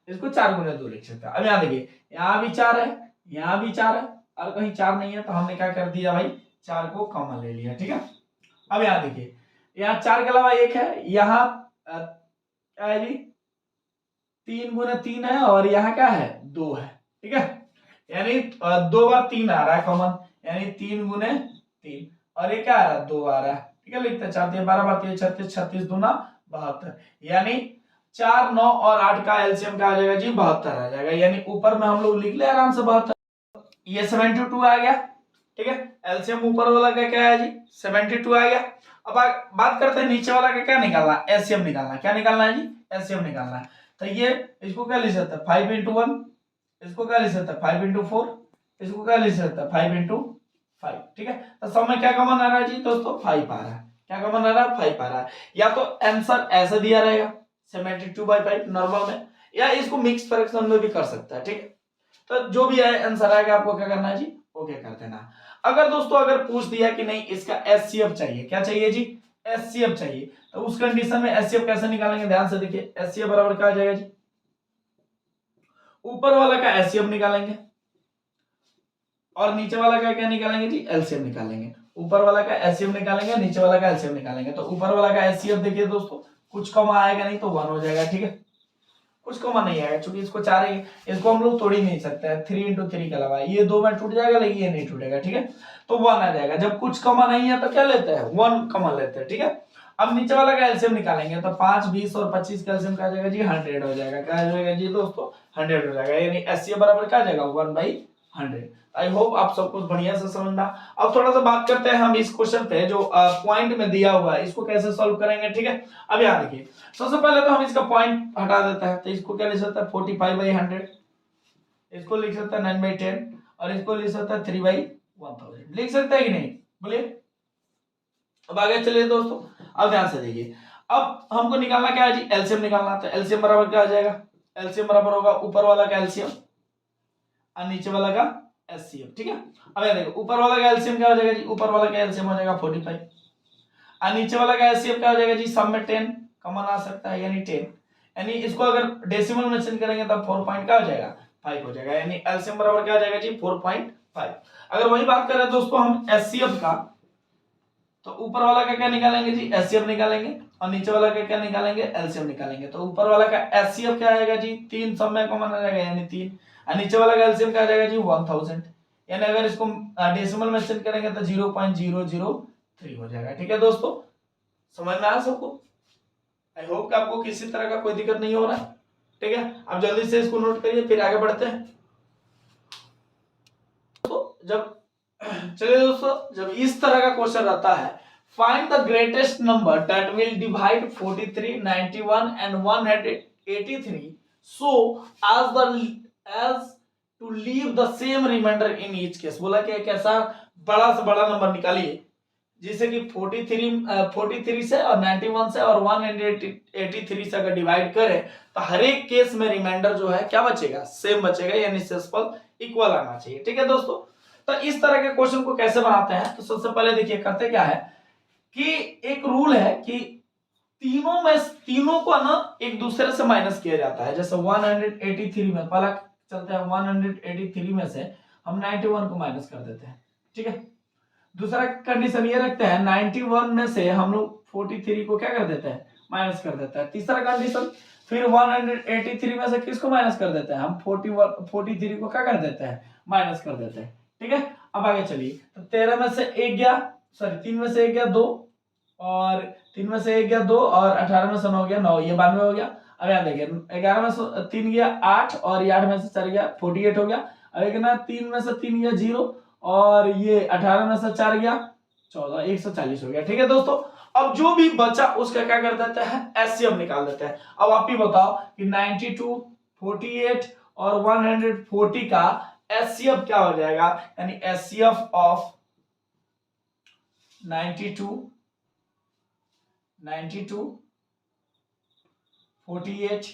इसको 4 गुने 2 लिख सकते हैं। अब यहाँ देखिए, यहाँ भी 4 है, यहाँ भी 4 है, और कहीं 4 नहीं है, तो हमने क्या कर दिया भाई, 4 को कॉमन ले लिया। ठीक है, अब यहाँ देखिए, यहाँ 4 के अलावा 1 है, यहाँ क्या है जी 3 गुने 3 है, और यहाँ क्या है 2 है। ठीक है, यानी 2 बार 3 आ रहा है कॉमन, यानी 3 गुने 3, और ये क्या आ रहा है 2 आ रहा है। ठीक है, लिखते हैं 4 3 12 12 36, 36 दूना 72, यानी 4 9 और 8 का एलसीएम क्या आ जाएगा जी 72 आ जाएगा। यानी ऊपर में हम लोग लिख ले आराम से 72, ये 72 आ गया। ठीक है, एलसीएम ऊपर वाला का क्या है जी 72 आ गया। अब बात करते हैं नीचे वाला का क्या निकालना है, एलसीएम निकालना है। क्या निकालना है जी, एलसीएम निकालना है। तो ये इसको क्या लिख सकते हैं 5 into 1, इसको क्या लिख सकते हैं 5 into 4, इसको क्या लिख सकते हैं 5 into 5। ठीक है, तो सब में क्या कॉमन आ रहा है जी दोस्तों 5 आ रहा है। क्या कॉमन आ रहा है 5 आ रहा है। या तो आंसर ऐसे दिया रहेगा 72/5 नॉर्मल में, या इसको मिक्स फ्रैक्शन में भी कर सकता है। ठीक है, तो जो भी आंसर आएगा आपको क्या करना है जी ओके कर देना। अगर दोस्तों अगर पूछ दिया कि नहीं इसका एचसीएफ चाहिए, क्या चाहिए जी एचसीएफ चाहिए, तो उस कंडीशन में एचसीएफ कैसे निकालेंगे, ध्यान से देखिए। एचसीएफ बराबर क्या आ जाएगा जी, ऊपर वाला का एचसीएफ निकालेंगे, और नीचे वाला का क्या निकालेंगे जी एलसीएम निकालेंगे। ऊपर वाला का एचसीएफ निकालेंगे, नीचे वाला का एलसीएम निकालेंगे। तो ऊपर वाला का एचसीएफ देखिए दोस्तों, कुछ कॉमा आएगा नहीं तो 1 हो जाएगा। ठीक है, कुछ कॉमन नहीं आएगा, क्योंकि इसको 4 है, इसको हम लोग तोड़ ही नहीं सकते हैं। 3 into 3 के अलावा ये 2 में टूट जाएगा, लेकिन ये नहीं टूटेगा। ठीक है, तो 1 आ जाएगा। जब कुछ कॉमन नहीं है तो क्या लेते हैं 1 कॉमन लेते हैं। ठीक है, अब नीचे वाला का एलसीएम निकालेंगे, तो 5 20 और 25 का एलसीएम क्या आ जाएगा जी 100 हो जाएगा। क्या हो जाएगा जी दोस्तों 100 हो जाएगा, यानी एचसीएफ बराबर क्या आ जाएगा 1/100। आई होप आप सब कुछ बढ़िया से समझना। अब थोड़ा सा बात करते हैं हम इस क्वेश्चन पे, जो पॉइंट में दिया हुआ है इसको कैसे सॉल्व करेंगे। ठीक है, अब यहाँ देखिए, सबसे पहले तो हम इसका पॉइंट हटा देते हैं। तो इसको क्या लिख सकते हैं 45/100, इसको लिख सकते हैं 9/10, और इसको लिख सकते हैं 3/1000। लिख सकते हैं कि नहीं बोलिए। अब आगे चलिए दोस्तों, अब ध्यान से देखिए, अब हमको निकालना क्या है जी एलसीएम निकालना। तो एलसीएम बराबर क्या आ जाएगा, एलसीएम बराबर होगा ऊपर वाला का एलसीएम और नीचे वाला का एचसीएफ। ठीक है, अब ये देखो ऊपर वाला का एलसीएम क्या हो जाएगा जी, ऊपर वाला का एलसीएम हो जाएगा 45, और नीचे वाला का एचसीएफ क्या हो जाएगा जी, सब में 10 कॉमन आ सकता है यानी 10, यानी इसको अगर डेसिमल में चेंज करेंगे तब 4 पॉइंट क्या हो जाएगा 5 हो जाएगा, यानी एलसीएम बराबर क्या हो जाएगा जी 4.5। अगर वही बात करें दोस्तों हम एचसीएफ का, तो ऊपर वाला का क्या निकालेंगे जी एचसीएफ निकालेंगे और नीचे वाला का क्या निकालेंगे एलसीएम निकालेंगे। तो ऊपर वाला का एचसीएफ क्या आएगा जी 3 सब में कॉमन आ जाएगा यानी 3, और नीचे वाला का एलसीएम क्या आ जाएगा जी 1000, यानी अगर इसको डेसिमल में चेंज करेंगे तो 0.003 हो जाएगा। ठीक है दोस्तों, समझ में आया सबको? आई होप कि आपको किसी तरह का कोई दिक्कत नहीं हो रहा है। ठीक है, आप जल्दी से इसको नोट करिए फिर आगे बढ़ते हैं। तो जब चलिए दोस्तों, जब इस तरह का क्वेश्चन रहता है, find the greatest number that will divide 43, 91 and 183 so as to leave the same remainder in each case। बोला कि एक ऐसा बड़ा से बड़ा नंबर निकालिए जिसे कि 43 से और 91 से और 183 से अगर डिवाइड करें तो हर एक केस में रिमाइंडर जो है क्या बचेगा, सेम बचेगा, यानी शेषफल इक्वल आना चाहिए। ठीक है दोस्तों, तो इस तरह के क्वेश्चन को कैसे बनाते हैं, तो सबसे पहले देखिए करते क्या है कि एक रूल है कि तीनों को ना एक दूसरे से माइनस किया जाता है। जैसे 183 में पहला चलते हैं, 183 में से हम 91 को माइनस कर देते हैं। ठीक है, दूसरा कंडीशन ये रखते हैं 91 में से हम लोग 43 को क्या कर देते हैं माइनस कर देते हैं। तीसरा कंडीशन फिर 183 में से किसको माइनस कर देते हैं हम 43 को क्या कर देते हैं माइनस कर देते हैं। ठीक है, अब आगे चलिए, तो 13 में से 1 गया, सॉरी 3 में से 1 गया 2, और 3 में से 1 गया 2, और 18 में से 9 गया 9, ये 92 हो गया। अब यहाँ देखिए 11 में से 3 गया 8, और ये 8 में से 4 गया 48 हो गया। अब एक ना 3 में से 3 गया 0, और ये 18 में से 4 गया 14, 140 हो गया। ठीक है दोस्तों, अब जो भी बचा उसका क्या कर देते हैं एचसीएफ निकाल देते हैं। अब आप ही बताओ कि 92, 48 और 140 का एचसीएफ क्या हो जाएगा, यानी एचसीएफ ऑफ 92, 48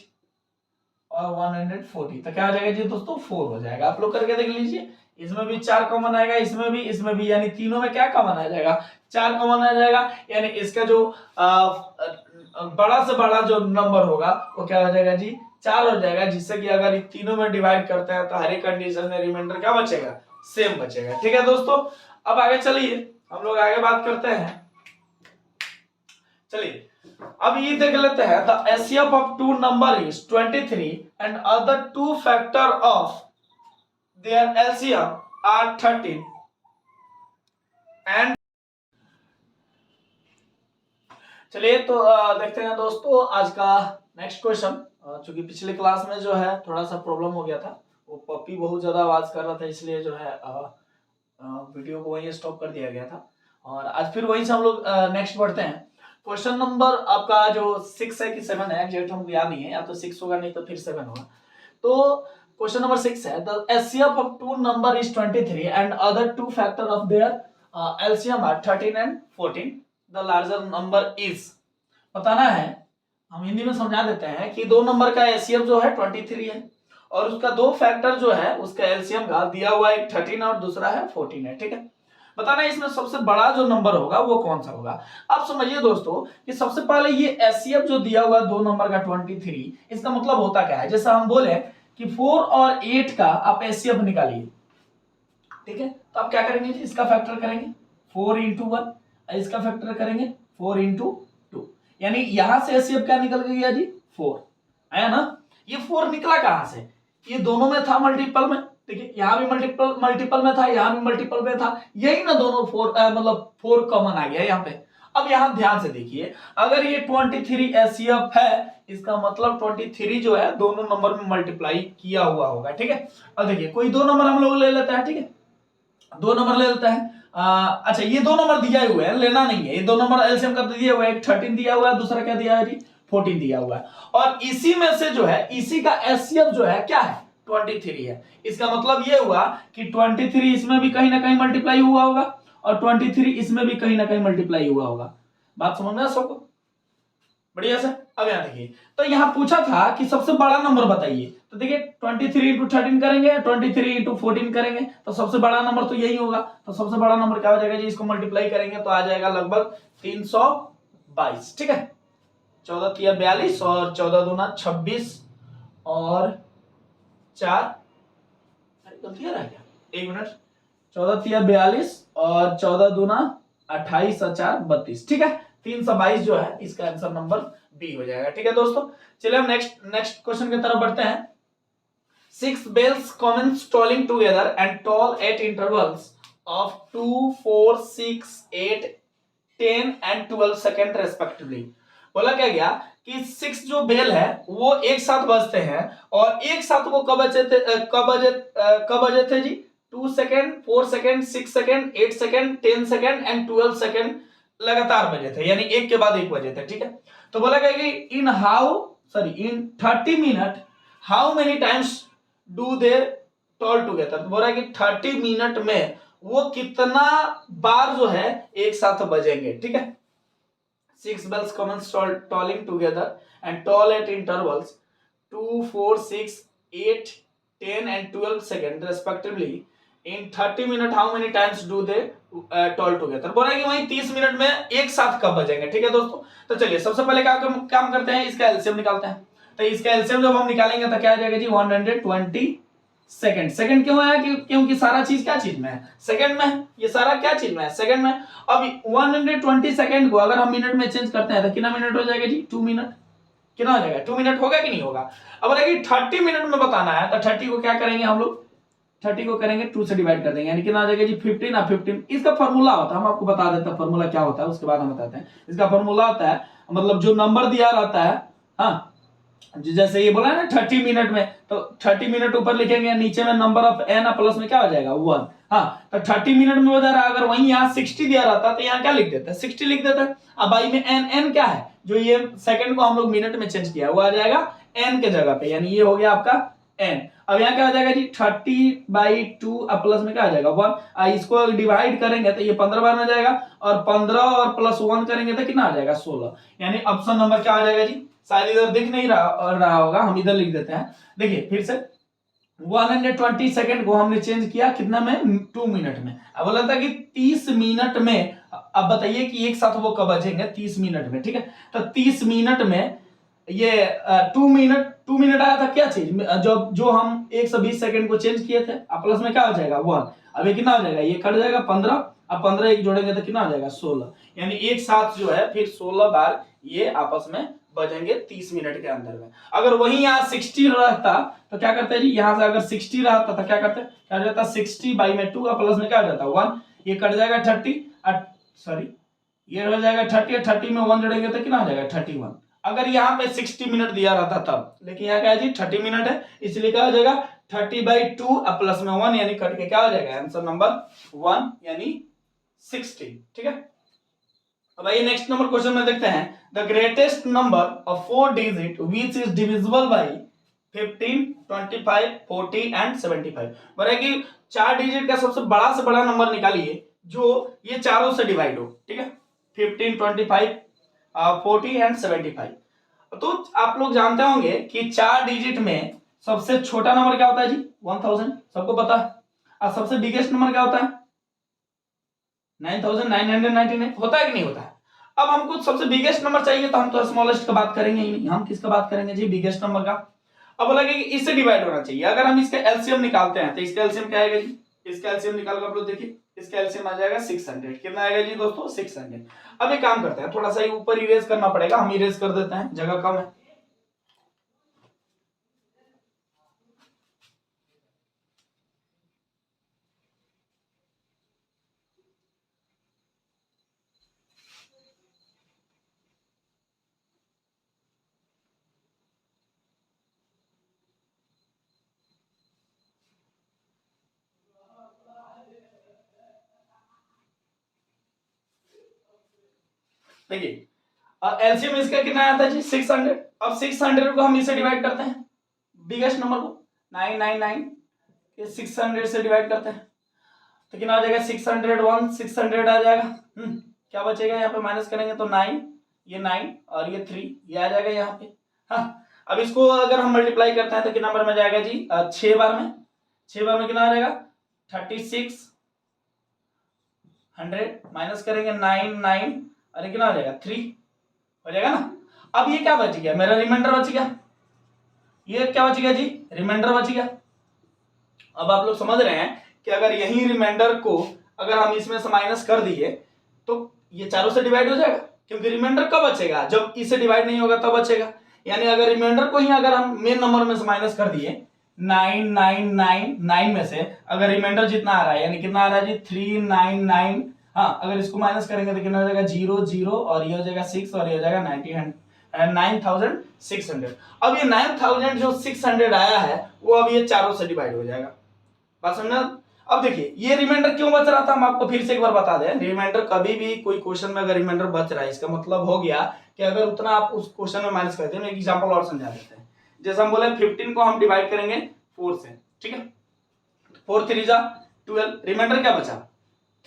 और 140 तो क्या हो जाएगा जी दोस्तों 4 हो जाएगा। आप लोग करके देख लीजिए, इसमें भी 4 कॉमन आएगा, इसमें भी, यानी तीनों में क्या कॉमन आ जाएगा 4 कॉमन आ जाएगा, यानी इसका जो बड़ा से बड़ा जो नंबर होगा वो क्या हो जाएगा जी 4 हो जाएगा, जिससे कि अगर तीनों में डिवाइड करते हैं तो हर एक कंडीशन में रिमाइंडर क्या बचेगा सेम बचेगा। ठीक है दोस्तों, अब आगे चलिए हम लोग आगे बात करते हैं। चलिए अब ये देख लेते हैं, the HCF of two number is 23 and other two factor of their LCM are 13 and. चलिए तो देखते हैं दोस्तों आज का नेक्स्ट क्वेश्चन। चूंकि पिछले क्लास में जो है थोड़ा सा प्रॉब्लम हो गया था, वो पप्पी बहुत ज्यादा आवाज कर रहा था, इसलिए जो है वीडियो को वहीं स्टॉप कर दिया गया था, और आज फिर वहीं से हम लोग नेक्स्ट बढ़ते हैं। क्वेश्चन नंबर आपका जो 6 है कि 7 है, एग्जैक्ट हमको याद नहीं है, या तो 6 होगा नहीं तो फिर 7 होगा। तो क्वेश्चन नंबर 6 है, the HCF of two number is 23 and other two factor of their LCM are 13 and 14, the larger number is. बताना है, हम हिंदी में समझा देते हैं कि दो नंबर का एचसीएफ जो है 23 है, और उसका दो फैक्टर जो है उसका एलसीएम का दिया हुआ है 13 और दूसरा है 14 है। ठीक है, बताना है इसमें सबसे बड़ा जो नंबर होगा वो कौन सा होगा। अब समझिए दोस्तों कि सबसे पहले ये एचसीएफ जो दिया हुआ दो नंबर का 23, इसका मतलब होता क्या है, जैसा हम बोले कि 4 और 8 का आप एचसीएफ निकालिए। ठीक है, तो आप क्या करेंगे, इसका फैक्टर करेंगे 4 into 1, इसका फैक्टर करेंगे 4 into 2, यानी यहां से एचसीएफ क्या निकल गया जी 4 आया ना। ये 4 निकला कहां से, ये दोनों में था मल्टीपल में, देखिए यहाँ भी मल्टीपल में था, यहाँ भी मल्टीपल में था, यही ना दोनों 4 मतलब 4 कॉमन आ गया यहाँ पे। अब यहाँ ध्यान से देखिए, अगर ये 23 एचसीएफ है, इसका मतलब 23 जो है दोनों नंबर में मल्टीप्लाई किया हुआ होगा। ठीक है, अब देखिए कोई दो नंबर हम लोग ले लेते हैं। ठीक है, दो नंबर ले लेते हैं। अच्छा ये दो नंबर दिया हुआ है, लेना नहीं है, ये दो नंबर एलसीएम का दिया हुआ है, एक 13 दिया हुआ है, दूसरा क्या दिया है जी 14 दिया हुआ है, और इसी में से जो है इसी का एचसीएफ जो है क्या है 23 है। इसका मतलब ये हुआ कि 23 इसमें भी कहीं ना कहीं मल्टीप्लाई हुआ होगा, और 23 इसमें भी कहीं ना कहीं मल्टीप्लाई हुआ होगा। बात समझ में सबको बढ़िया से। अब यहाँ देखिए, तो यहाँ पूछा था कि सबसे बड़ा नंबर बताइए, तो देखिए 23 इंटू 13 करेंगे, 23 इंटू 14 करेंगे, तो सबसे बड़ा नंबर तो यही होगा। तो सबसे बड़ा नंबर क्या हो जाएगा जी, इसको मल्टीप्लाई करेंगे तो आ जाएगा लगभग 322। ठीक है, 14 तिया 42 और 14 दूना 26 और 4, अरे गलती रहा क्या, एक मिनट, 14 तिया 42 और 14 दूना 28 और 4 32। ठीक है, 322 जो है इसका आंसर नंबर बी हो जाएगा। ठीक है दोस्तों, चलिए हम नेक्स्ट क्वेश्चन की तरफ बढ़ते हैं। 6 bells commence tolling together and toll at intervals of 2, 4, 6, 8, 10 and 12 second respectively. बोला क्या गया कि 6 जो बेल है वो एक साथ बजते हैं, और एक साथ वो कब बजे थे, कब बजे थे जी, 2 second, 4 second, 6 second, 8 second, 10 second and 12 second लगातार बजे थे, यानी एक के बाद एक बजे थे। ठीक है, तो बोला गया कि in 30 minute how many times do they toll together. तो बोला कि 30 मिनट में वो कितना बार जो है एक साथ बजेंगे। ठीक है, 6 bells commence tolling together and toll at intervals 2, 4, 6, 8, 10 and 12 seconds respectively in 30 minute how many times do they toll together। बोला कि वही 30 मिनट में एक साथ कब बजेंगे। ठीक है दोस्तों, तो चलिए सबसे पहले क्या काम करते हैं, इसका एलसीएम निकालते हैं। तो इसका एलसीएम जब हम निकालेंगे तो क्या आ जाएगा जी, 120 सेकंड। सेकंड क्यों है, क्योंकि सारा चीज क्या चीज में है, सेकंड में है। ये सारा क्या चीज में है, सेकंड में। अब 120 सेकंड को अगर हम मिनट में चेंज करते हैं तो कितना मिनट हो जाएगा जी, 2 मिनट। कितना हो जाएगा, 2 मिनट होगा कि नहीं होगा। अब बोला 30 मिनट में बताना है तो 30 को क्या करेंगे हम लोग, 30 को करेंगे 2 से डिवाइड कर देंगे, यानी कितना आ जाएगा जी 15 और 15। इसका फॉर्मूला होता है, हम आपको बता देते हैं फॉर्मूला क्या होता है, उसके बाद हम बताते हैं। इसका फॉर्मूला होता है, मतलब जो नंबर दिया रहता है, हाँ जैसे ये बोला है ना 30 मिनट में, तो 30 मिनट ऊपर लिखेंगे, नीचे में नंबर ऑफ एन प्लस में क्या हो जाएगा 1। हाँ, तो 30 मिनट में हो जा रहा है। अगर वहीं यहाँ 60 दिया रहता तो यहाँ क्या लिख देता है, 60 लिख देता है। अब बाई में एन क्या है, जो ये सेकंड को हम लोग मिनट में चेंज किया वो आ जाएगा एन के जगह पे, यानी ये हो गया आपका एन। अब यहाँ क्या हो जाएगा जी 30/2 प्लस में क्या आ जाएगा 1। इसको डिवाइड करेंगे तो ये 15 बार में जाएगा, और 15 और प्लस 1 करेंगे तो कितना आ जाएगा 16। यानी ऑप्शन नंबर क्या आ जाएगा जी, शायद इधर दिख नहीं रहा होगा, हम इधर लिख देते हैं। देखिए फिर से 120 सेकंड को हमने चेंज किया कितना में, 2 मिनट में। अब बोला था कि 30 मिनट में, अब बताइए कि एक साथ वो कब बजेंगे 30 मिनट में। ठीक है, तो 30 मिनट में ये 2 मिनट आया था क्या चीज, जो हम 120 सेकंड को चेंज किए थे, अब प्लस में क्या हो जाएगा 1। अब ये कितना हो जाएगा, ये कट जाएगा 15, अब 15 एक जोड़ेंगे तो कितना हो जाएगा 16। यानी एक साथ जो है फिर 16 बार ये आपस में बजेंगे 30 मिनट के अंदर में। अगर वही यहाँ 60 रहता तो क्या करते हैं जी, यहाँ से अगर 60 रहता तो क्या करते, क्या हो जाता 60/2 का प्लस में क्या हो जाता 1, ये कट जाएगा 30, सॉरी ये हो जाएगा 30 और 30 में 1 जोड़ेंगे तो कितना हो जाएगा 31। अगर यहाँ पे 60 मिनट दिया रहता तब, लेकिन यहाँ क्या है जी 30 मिनट है, इसलिए क्या हो जाएगा 30/2 प्लस में 1, यानी कट के क्या हो जाएगा आंसर नंबर 1 यानी 60। ठीक है, अब आइए नेक्स्ट नंबर क्वेश्चन में देखते हैं। The greatest number of 4 digit which is divisible by 15, 25, 40 and 75। बोला कि 4 डिजिट का सबसे बड़ा से बड़ा नंबर निकालिए जो ये चारों से डिवाइड हो। ठीक है, 15, 25, 40 एंड 75। तो आप लोग जानते होंगे कि 4 डिजिट में सबसे छोटा नंबर क्या होता है जी 1000, सबको पता है। और सबसे बिगेस्ट नंबर क्या होता है 9999 होता है कि नहीं होता है। अब हमको सबसे बिगेस्ट नंबर चाहिए तो हम तो स्मॉलेस्ट का बात करेंगे ही नहीं, हम किसका बात करेंगे जी बिगेस्ट नंबर का। अब बोला कि इससे डिवाइड होना चाहिए। अगर हम इसका एलसीएम निकालते हैं तो इसका एलसीएम क्या आएगा जी, इसका एलसीएम निकाल कर आप लोग देखिए, इसका एलसीएम आ जाएगा 600। कितना आएगा जी दोस्तों 600। अब एक काम करते हैं, थोड़ा सा ऊपर इरेज करना पड़ेगा, हम इरेज कर देते हैं, जगह कम है। देखिए एलसीएम इसका कितना आया था जी 600। अब 600 को हम इससे डिवाइड करते हैं, बिगेस्ट नंबर को 999 के 600 से डिवाइड करते हैं तो कितना आ जाएगा 601, 600 आ जाएगा। क्या बचेगा, यहाँ पे माइनस करेंगे तो 9, ये 9 और ये 3, ये आ जाएगा यहाँ पे। हाँ, अब इसको अगर हम मल्टीप्लाई करते हैं तो कितना नंबर में जाएगा जी? 6 बार में, 6 बार में कितना आ जाएगा? 3600 माइनस करेंगे 9 अरे कितना हो जाएगा? 3 हो जाएगा ना। अब ये क्या बच गया? मेरा रिमाइंडर बच गया। ये क्या बच गया जी? रिमाइंडर बच गया। अब आप लोग समझ रहे हैं कि अगर यही रिमाइंडर को अगर हम इसमें से माइनस कर दिए तो ये चारों से डिवाइड हो जाएगा, क्योंकि रिमाइंडर कब बचेगा? जब इससे डिवाइड नहीं होगा तब बचेगा। यानी अगर रिमाइंडर को ही अगर हम मेन नंबर में से माइनस कर दिए 9 में से अगर रिमाइंडर जितना आ रहा है, यानी कितना आ रहा है जी? 399। हाँ, अगर इसको माइनस करेंगे तो कितना हो जाएगा? 0 और ये हो जाएगा 6 और ये हो जाएगा 9600। अब ये 9600 जो 600 आया है वो अब ये चारों से डिवाइड हो जाएगा। बात समझना? अब देखिए ये रिमाइंडर क्यों बच रहा था, हम आपको फिर से एक बार बता दें। रिमाइंडर कभी भी कोई क्वेश्चन में अगर रिमाइंडर बच रहा है, इसका मतलब हो गया कि अगर उतना आप उस क्वेश्चन में माइनस करते हैं। एक एग्जांपल और समझा देते हैं। जैसे हम बोले 15 को हम डिवाइड करेंगे 4 से, ठीक है? 4 3 जा 12, रिमाइंडर क्या बचा?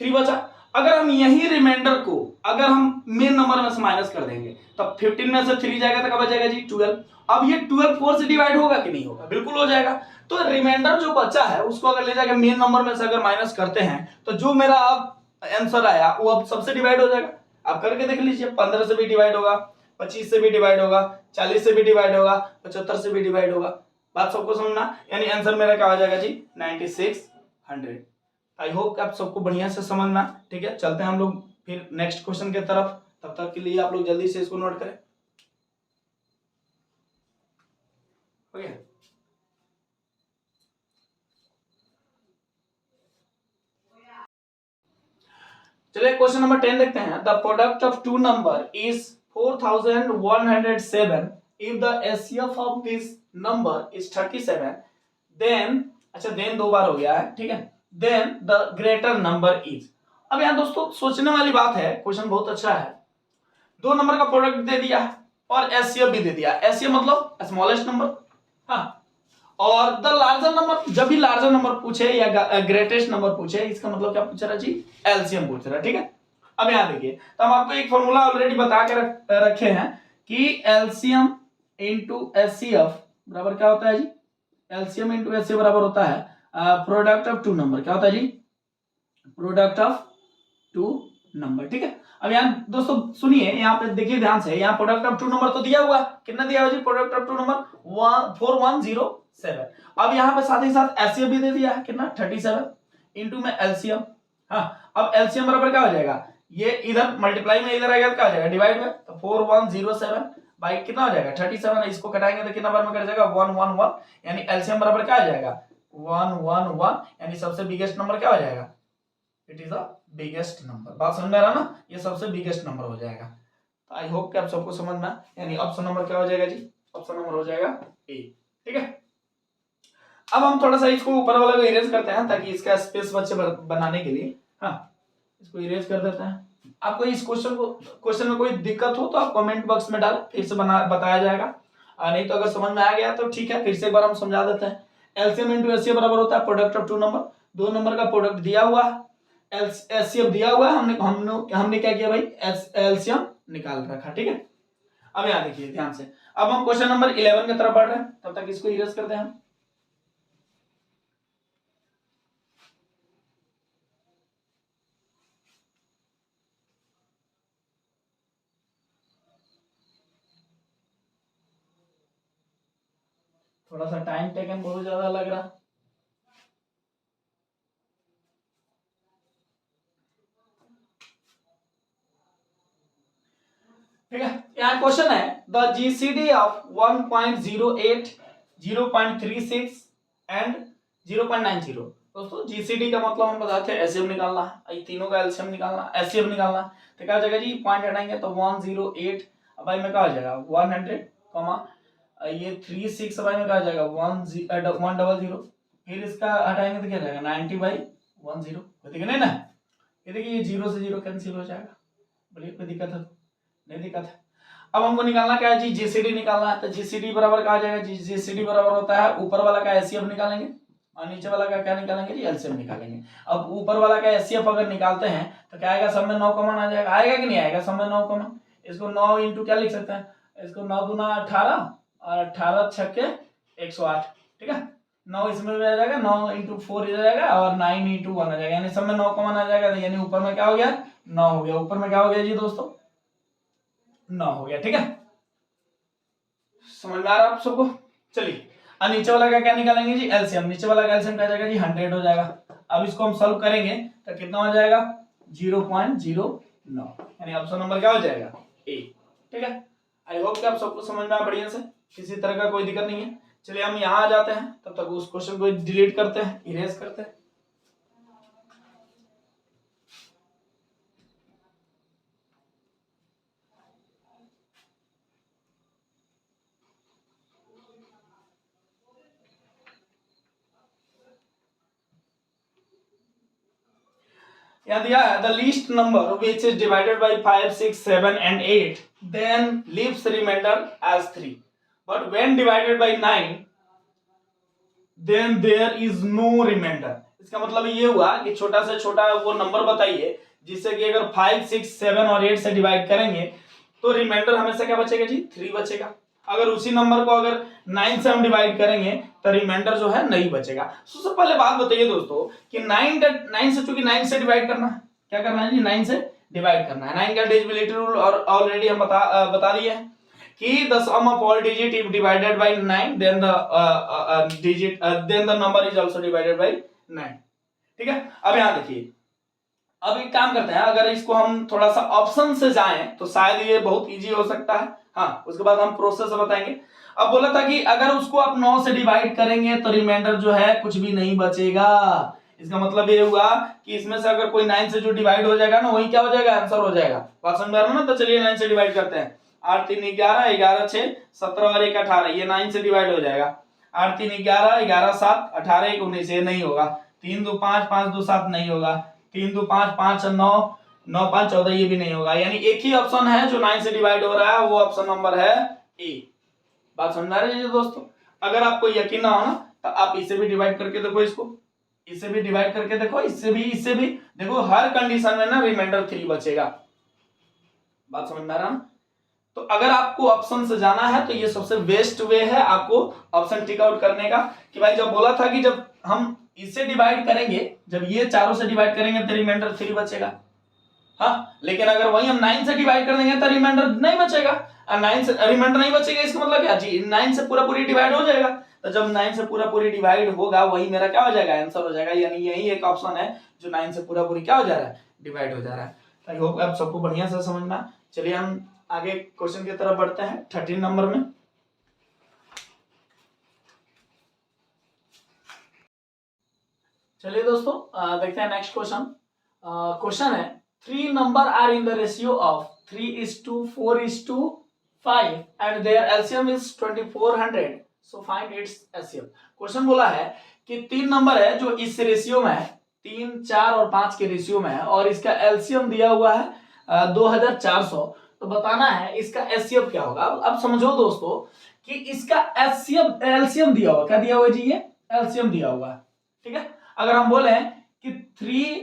3 बचा। अगर हम यही रिमाइंडर को अगर हम मेन नंबर में से माइनस कर देंगे तब 15 में से 3 जाएगा तो क्या बचेगा जी? 12। अब ये 12 4 से डिवाइड होगा कि नहीं होगा? बिल्कुल हो जाएगा। तो रिमाइंडर जो बचा है उसको अगर ले जाकर मेन नंबर में से अगर माइनस करते हैं तो जो मेरा अब आंसर आया वो अब सबसे डिवाइड हो जाएगा। आप करके देख लीजिए, 15 से भी डिवाइड होगा, 25 से भी डिवाइड होगा, 40 से भी डिवाइड होगा, 75 से भी डिवाइड होगा। बात सबको समझना? यानी आंसर मेरा क्या हो जाएगा जी? 9600। आई होप आप सबको बढ़िया से समझना। ठीक है, चलते हैं हम लोग फिर नेक्स्ट क्वेश्चन के तरफ। तब तक के लिए आप लोग जल्दी से इसको नोट करें। ओके, चलिए क्वेश्चन नंबर 10 देखते हैं। The product of two number is 4107 if the HCF of this number is 37, then, अच्छा देन 2 बार हो गया है, ठीक है, then the greater number is. अब यहाँ दोस्तों सोचने वाली बात है, क्वेश्चन बहुत अच्छा है। दो नंबर का प्रोडक्ट दे दिया है और एचसीएफ भी दे दिया। एचसीएफ मतलब स्मॉलेस्ट नंबर, हाँ, और द लार्जर नंबर। जब भी लार्जर नंबर पूछे या ग्रेटेस्ट नंबर पूछे, इसका मतलब क्या पूछ रहा है जी? एलसीएम पूछ रहा है। ठीक है, अब यहाँ देखिए, तो हम आपको एक फॉर्मूला ऑलरेडी बता के रखे हैं कि एलसीएम इंटू एचसीएफ बराबर क्या होता है जी? एलसीएम इंटू एचसीएफ बराबर होता है प्रोडक्ट ऑफ टू नंबर। क्या होता है जी? Product of two number. ठीक है, अब यहाँ दोस्तों सुनिए, यहाँ पे देखिए ध्यान से, यहाँ प्रोडक्ट ऑफ टू नंबर तो दिया हुआ, कितना दिया हुआ जी? Product of two number 4107। अब यहाँ पे साथ ही साथ एचसीएफ भी दे दिया है, कितना? 37 इंटू में एलसीएम। हाँ, अब एलसीएम बराबर क्या हो जाएगा? ये इधर मल्टीप्लाई में इधर आएगा तो क्या हो जाएगा? डिवाइड में, तो 4107 बाई कितना हो जाएगा? 37। इसको कटाएंगे तो कितना बार में कट जाएगा? 111, यानी एलसीएम बराबर क्या हो जाएगा? 111, यानी सबसे बिगेस्ट नंबर क्या हो जाएगा? It is the biggest number. बात समझ में आ रहा ना? ये सबसे बिगेस्ट नंबर हो जाएगा। तो आई होप कि आप सबको समझ में, यानी ऑप्शन नंबर क्या हो जाएगा जी? ऑप्शन नंबर हो जाएगा ए। ठीक है, अब हम थोड़ा सा इसको ऊपर वाला को इरेज करते हैं ताकि इसका स्पेस बच्चे बनाने के लिए, हाँ, इसको इरेज कर देते हैं। आपको इस क्वेश्चन में कोई दिक्कत हो तो आप कमेंट बॉक्स में डालें, फिर से बताया जाएगा। नहीं तो अगर समझ में आ गया तो ठीक है, फिर से एक बार हम समझा देते हैं। एलसीएम इंटू एचसीएफ बराबर होता है प्रोडक्ट ऑफ टू नंबर। दो नंबर का प्रोडक्ट दिया हुआ है, एचसीएफ दिया हुआ है, हमने क्या किया भाई? एलसीएम निकाल रखा। ठीक है, अब यहाँ देखिए ध्यान से, अब हम क्वेश्चन नंबर 11 की तरफ बढ़ रहे हैं, तब तक इसको इरेज करते हैं। थोड़ा सा टाइम टेकन बहुत ज्यादा लग रहा। ठीक है, यहाँ क्वेश्चन है द जीसीडी ऑफ 1.08, 0.36 एंड 0.90। दोस्तों जीसीडी का मतलब हम बताते हैं एचसीएफ निकालना है, ये तीनों का एलसीएम निकालना, एचसीएफ निकालना। तो क्या हो जाएगा जी? पॉइंट हटाएंगे तो 108, अब भाई में क्या हो जाएगा? 100, ये 36 भाई में क्या हो जाएगा? 100। फिर इसका हटाएंगे तो क्या जाएगा? 90/10। ठीक है नहीं ना? ये देखिए, ये 0 से 0 कैंसिल हो जाएगा। बोलिए कोई दिक्कत है? नहीं दिक्कत है। अब हमको निकालना क्या है जी? जीसीडी निकालना है। तो जीसीडी बराबर क्या आ जाएगा जी? जीसीडी बराबर होता है ऊपर वाला का एचसीएफ निकालेंगे और नीचे वाला का क्या निकालेंगे जी? एलसीएम निकालेंगे। अब ऊपर वाला का एचसीएफ अगर निकालते हैं तो क्या आएगा? सब में 9 कॉमन आ जाएगा। आएगा कि नहीं आएगा? सब में 9 कॉमन। इसको 9 इंटू क्या लिख सकते हैं, इसको 9 दूना 18 और 18 छक्के 108, ठीक है। 9 इसमें भी आ जाएगा, 9 इंटू 4 इधर जाएगा और 9 इंटू 1 आ जाएगा, यानी सब में 9 कॉमन आ जाएगा, यानी ऊपर में क्या हो गया 9 हो गया, ऊपर में क्या हो गया जी दोस्तों 9 हो गया, ठीक है। समझ में आ रहा है आप सबको। चलिए अब नीचे वाला का क्या निकालेंगे जी एलसीएम, नीचे वाला का एलसीएम क्या जाएगा जी 100 हो जाएगा। अब इसको हम सॉल्व करेंगे तो कितना हो जाएगा 0.09, यानी ऑप्शन नंबर क्या हो जाएगा ए, ठीक है। आई होप कि आप सबको समझ में आया बढ़िया से, किसी तरह का कोई दिक्कत नहीं है। चलिए हम यहाँ आ जाते हैं, तब तक उस क्वेश्चन को डिलीट करते हैं, इरेज करते हैं। यहाँ दिया है the least number which is divided by 5, 6, 7 and 8 then leaves remainder as 3, but when divided by 9 then there is no remainder। इसका मतलब ये हुआ कि छोटा से छोटा वो नंबर बताइए जिससे कि अगर 5, 6, 7 और 8 से डिवाइड करेंगे तो रिमाइंडर हमेशा क्या बचेगा जी 3 बचेगा। अगर उसी नंबर को अगर 9 से हम डिवाइड करेंगे तो रिमाइंडर जो है नहीं बचेगा। सबसे पहले बात बताइए दोस्तों कि 9 से, चूंकि 9 से डिवाइड करना है, क्या करना है जी 9 से डिवाइड करना है। 9 का डिविजिबिलिटी रूल और ऑलरेडी हम बता दिए हैं कि the sum of all digit if divided by 9 then the number is also divided by 9, ठीक है। अब यहाँ देखिए, अब एक काम करते हैं, अगर इसको हम थोड़ा सा ऑप्शन से जाएं तो शायद ये बहुत इजी हो सकता है। हाँ, उसके बाद हम प्रोसेस बताएंगे। अब बोला था कि अगर उसको आप 9 से डिवाइड करेंगे तो रिमाइंडर जो है कुछ भी नहीं बचेगा। इसका मतलब ये हुआ कि इसमें से अगर कोई 9 से जो डिवाइड हो जाएगा ना वही क्या हो जाएगा आंसर हो जाएगा। बात समझ में आ रहा है ना। तो चलिए 9 से डिवाइड करते हैं। 8 3 11, 11 6 17 और 1 18, ये 9 से डिवाइड हो जाएगा। 8 3 11, 11 7 18 1 19, ये नहीं होगा। 3 2 5, 5 2 7 नहीं होगा। 3 2 5 5 9 9 5 14, ये भी नहीं होगा। यानी एक ही ऑप्शन है जो 9 से डिवाइड हो रहा है, वो ऑप्शन नंबर है ए। बात समझ में आ रही है दोस्तों। अगर आपको यकीन ना हो ना तो आप इसे भी डिवाइड करके देखो, इसको इसे भी डिवाइड करके देखो, इससे भी देखो, हर कंडीशन में ना रिमाइंडर 3 बचेगा। बात समझ में आ रहा है। तो अगर आपको ऑप्शन से जाना है तो ये सबसे बेस्ट वे है आपको ऑप्शन टिक आउट करने का, कि भाई जब बोला था कि जब हम इसे डिवाइड करेंगे, जब ये चारों से डिवाइड करेंगे तो रिमाइंडर 3 बचेगा। हाँ, लेकिन अगर वही हम 9 से डिवाइड कर देंगे तो रिमाइंडर नहीं बचेगा। 9 से रिमाइंडर नहीं बचेगा, इसका मतलब क्या जी 9 से पूरा पूरी डिवाइड हो जाएगा। तो जब 9 से पूरा पूरी डिवाइड होगा वही मेरा क्या हो जाएगा आंसर हो जाएगा। यानी यही एक ऑप्शन है जो 9 से पूरा पूरी क्या हो जा रहा है डिवाइड हो जा रहा है। आई होप आप सबको बढ़िया से समझना। चलिए हम आगे क्वेश्चन की तरफ बढ़ते हैं 13 नंबर में। चलिए दोस्तों देखते हैं नेक्स्ट क्वेश्चन। क्वेश्चन है 3 number are in the ratio of 3:4:5 and their LCM is 2400, so find its LCM. Question बोला है कि 3 नंबर है जो इस रेशियो में है, 3 4 और 5 के रेशियो में है, और इसका एलसीएम दिया हुआ है 2400। तो बताना है इसका एचसीएफ क्या होगा। अब समझो दोस्तों कि इसका एलसीएम दिया हुआ, क्या दिया हुआ जी, ये एलसीएम दिया हुआ है, ठीक है। अगर हम बोले कि 3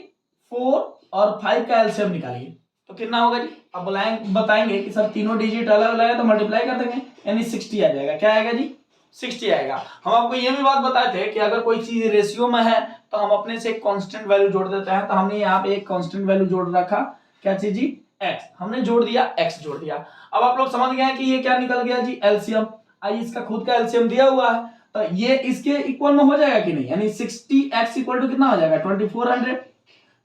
4 और 5 का एलसीएम निकालिए तो कितना होगा जी। अब बताएंगे कि सर तीनों डिजिट अलग अलग है तो मल्टीप्लाई कर देंगे, यानी 60 आ जाएगा। क्या आएगा जी 60 आएगा। हम आपको ये भी बात बताए थे कि अगर कोई चीज रेशियो में है तो हम अपने से एक कांस्टेंट वैल्यू जोड़ देते हैं। तो हमने यहाँ पे एक कांस्टेंट वैल्यू जोड़ रखा, क्या चीज जी x, हमने जोड़ दिया x जोड़ दिया। अब आप लोग समझ गए कि ये क्या निकल गया जी एलसीएम। आई इसका खुद का एलसीएम दिया हुआ है तो ये इसके इक्वल में हो जाएगा कि नहीं, यानी 60x इक्वल टू कितना हो जाएगा 2400।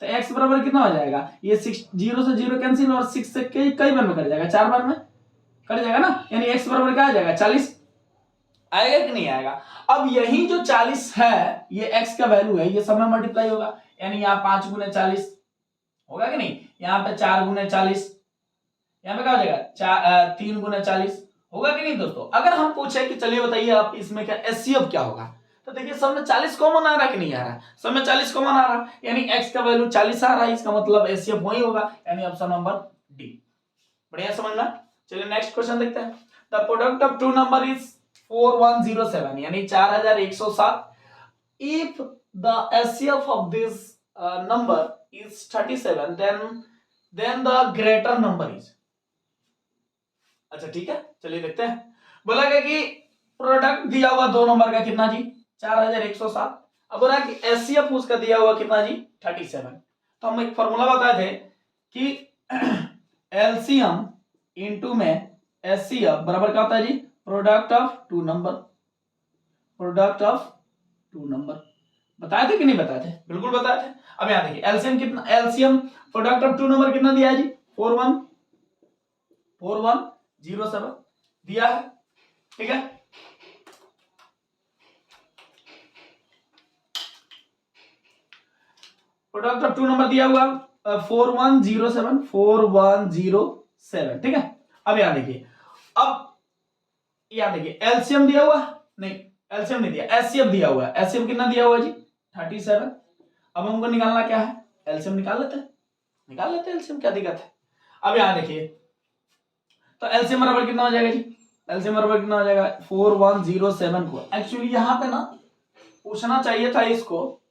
तो x बराबर कितना हो जाएगा, ये 6 0 से 0 कैंसिल और 6 से कई बार में कट जाएगा, 4 बार में कट जाएगा ना, यानी x बराबर क्या आ जाएगा 40 आएगा कि नहीं आएगा। अब यही जो 40 है ये x का वैल्यू है, ये सब में मल्टीप्लाई होगा, यानी यहाँ 5 गुने 40 होगा कि नहीं, यहाँ पे 4 गुने 40, यहाँ पे क्या हो जाएगा 3 गुने 40 होगा कि नहीं दोस्तों। अगर हम पूछे कि चलिए बताइए आप इसमें क्या एचसीएफ क्या होगा, तो देखिए सब में 40 कॉमन आ रहा है कि नहीं आ रहा, सब में 40 कॉमन आ रहा है, यानी x का वैल्यू 40 आ रहा है, इसका मतलब एचसीएफ वही होगा, यानी ऑप्शन नंबर डी। बढ़िया समझना। चलिए नेक्स्ट क्वेश्चन देखते हैं। The product of two number is 4107, यानी 4107। If the HCF of this number is 37, then the greater number is, अच्छा ठीक है, चलिए देखते हैं। बोला गया कि प्रोडक्ट दिया हुआ 2 नंबर का कितना जी 4107। अब बोला कि एचसीएफ उसका दिया हुआ कितना जी 37। तो हम एक फॉर्मूला बताए थे कि एलसीएम इनटू में एचसीएफ बराबर क्या होता है जी product of 2 number. Product of 2 number बताए थे कि नहीं बताए थे? बिल्कुल बताए थे। अब यहां देखिए एलसीएम कितना, एलसीएम प्रोडक्ट ऑफ 2 नंबर कितना दिया है जी 4107 दिया है, ठीक है। प्रोडक्ट ऑफ 2 नंबर दिया हुआ 4107 ठीक है। अब यहां देखिए, अब यहां देखिए एलसीएम दिया हुआ नहीं, एलसीएम नहीं दिया, एचसीएफ दिया हुआ है। एचसीएफ कितना दिया हुआ जी 37। अब हमको निकालना क्या है, एलसीएम निकाल लेते हैं, एलसीएम, क्या दिक्कत है। अब यहां देखिए तो एलसीएम बराबर कितना हो जाएगा जी, एलसीएम बराबर कितना हो जाएगा 4107 को एक्चुअली यहां पे ना पूछना चाहिए था इसको,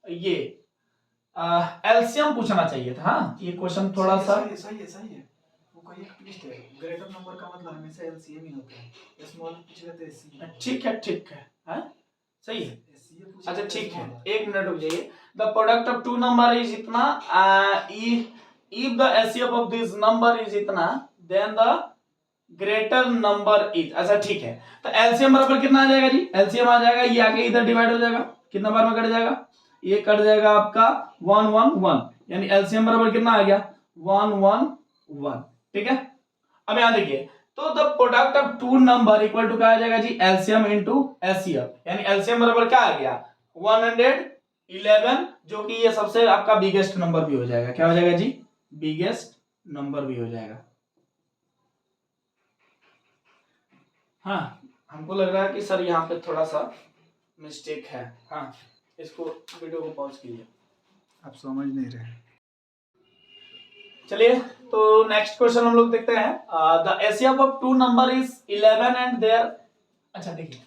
ये एलसीएम पूछना चाहिए था। हाँ ये क्वेश्चन थोड़ा सा सही है। वो कोई एक ट्विस्ट है, ग्रेटर नंबर का मतलब हमेशा एलसीएम ही होता है, स्मॉल पूछ लेते हैं। ठीक है हाँ सही है। अच्छा ठीक है, small। एक मिनट रुक जाइए। The product of 2 number is इतना, if the HCF of this number is इतना, then the greater number is, अच्छा ठीक है। तो एलसीएम बराबर कितना आ जाएगा जी, एलसीएम आ जाएगा ये आके इधर डिवाइड हो जाएगा, कितना बार में कट जाएगा, ये कट जाएगा आपका 111, यानी एलसीएम बराबर कितना आ गया 111, ठीक है। अब यहां देखिए तो the product of 2 number equal to क्या आ जाएगा जी एलसीएम इनटू एचसीएफ, यानी एलसीएम बराबर क्या आ गया 111, जो कि ये सबसे आपका बिगेस्ट नंबर भी हो जाएगा। क्या हो जाएगा जी बिगेस्ट नंबर भी हो जाएगा। हाँ हमको लग रहा है कि सर यहाँ पे थोड़ा सा मिस्टेक है। हाँ इसको वीडियो को पॉज कीजिए, आप समझ नहीं रहे। चलिए तो नेक्स्ट क्वेश्चन हम लोग देखते हैं। The HCF of 2 number is 11 and their, अच्छा देखिए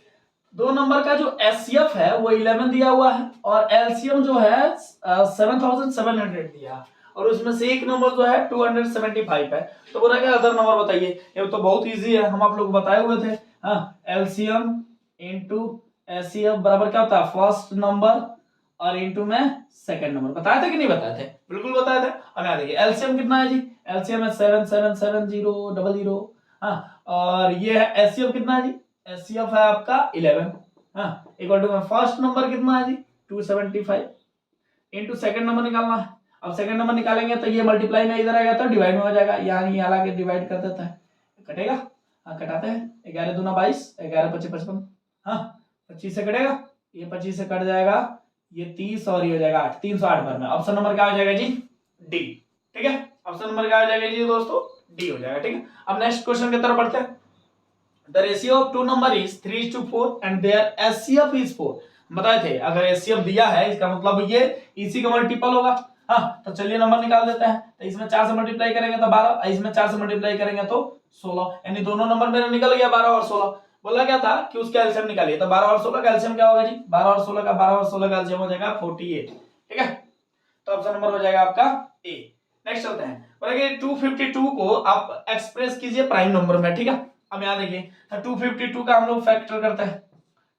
2 नंबर का जो एचसीएफ है वो 11 दिया हुआ है और एलसीएम जो है 7700 दिया, और उसमें से एक नंबर जो है 275 है। तो बोला क्या अदर नंबर बताइए, ये तो बहुत इजी है, हम आप लोग बताए हुए थे। हाँ एलसीएम इनटू एचसीएफ बराबर क्या होता है फर्स्ट नंबर और इनटू में सेकंड नंबर, बताया था कि नहीं बताए थे? बिल्कुल बताए थे। अब यहाँ देखिए एलसीएम कितना है जी, एलसीएम है 777000। हाँ और ये है एचसीएफ कितना है जी, एचसीएफ है आपका 11। हाँ इक्वल टू में फर्स्ट नंबर कितना है जी 275 इनटू सेकंड नंबर निकालना है। अब सेकंड नंबर निकालेंगे तो ये मल्टीप्लाई में इधर आएगा तो डिवाइड में हो जाएगा, यानी यहाँ लाके डिवाइड कर देता है, कटेगा। हाँ कटाते हैं, 11 दूना 22, 11 पच्चीस 55। हाँ 25 से कटेगा, ये 25 से कट जाएगा, ये 30 और ये हो जाएगा 8, 308 बार में। ऑप्शन नंबर क्या हो जाएगा जी डी, ठीक है। ऑप्शन नंबर क्या हो जाएगा जी दोस्तों डी हो जाएगा, ठीक है। अब नेक्स्ट क्वेश्चन की तरफ बढ़ते हैं। The ratio of 2 number is 3:4 and their HCF is 4। बताए थे अगर एचसीएफ दिया है इसका मतलब ये इसी का मल्टीपल होगा। हाँ तो चलिए नंबर निकाल देते हैं। तो इसमें 4 से मल्टीप्लाई करेंगे तो 12, इसमें 4 से मल्टीप्लाई करेंगे तो 16, यानी दोनों नंबर मेरा निकल गया 12 और 16। बोला क्या था कि उसका एलसीएम निकालिए, तो 12 और 16 का एलसीएम क्या होगा जी 12 और 16 का एलसीएम हो जाएगा 48, ठीक है। तो ऑप्शन नंबर हो जाएगा आपका ए। नेक्स्ट चलते हैं, बोला कि 252 को आप एक्सप्रेस कीजिए प्राइम नंबर में, ठीक है। अब यहाँ देखिए 252 का हम लोग फैक्टर करते हैं,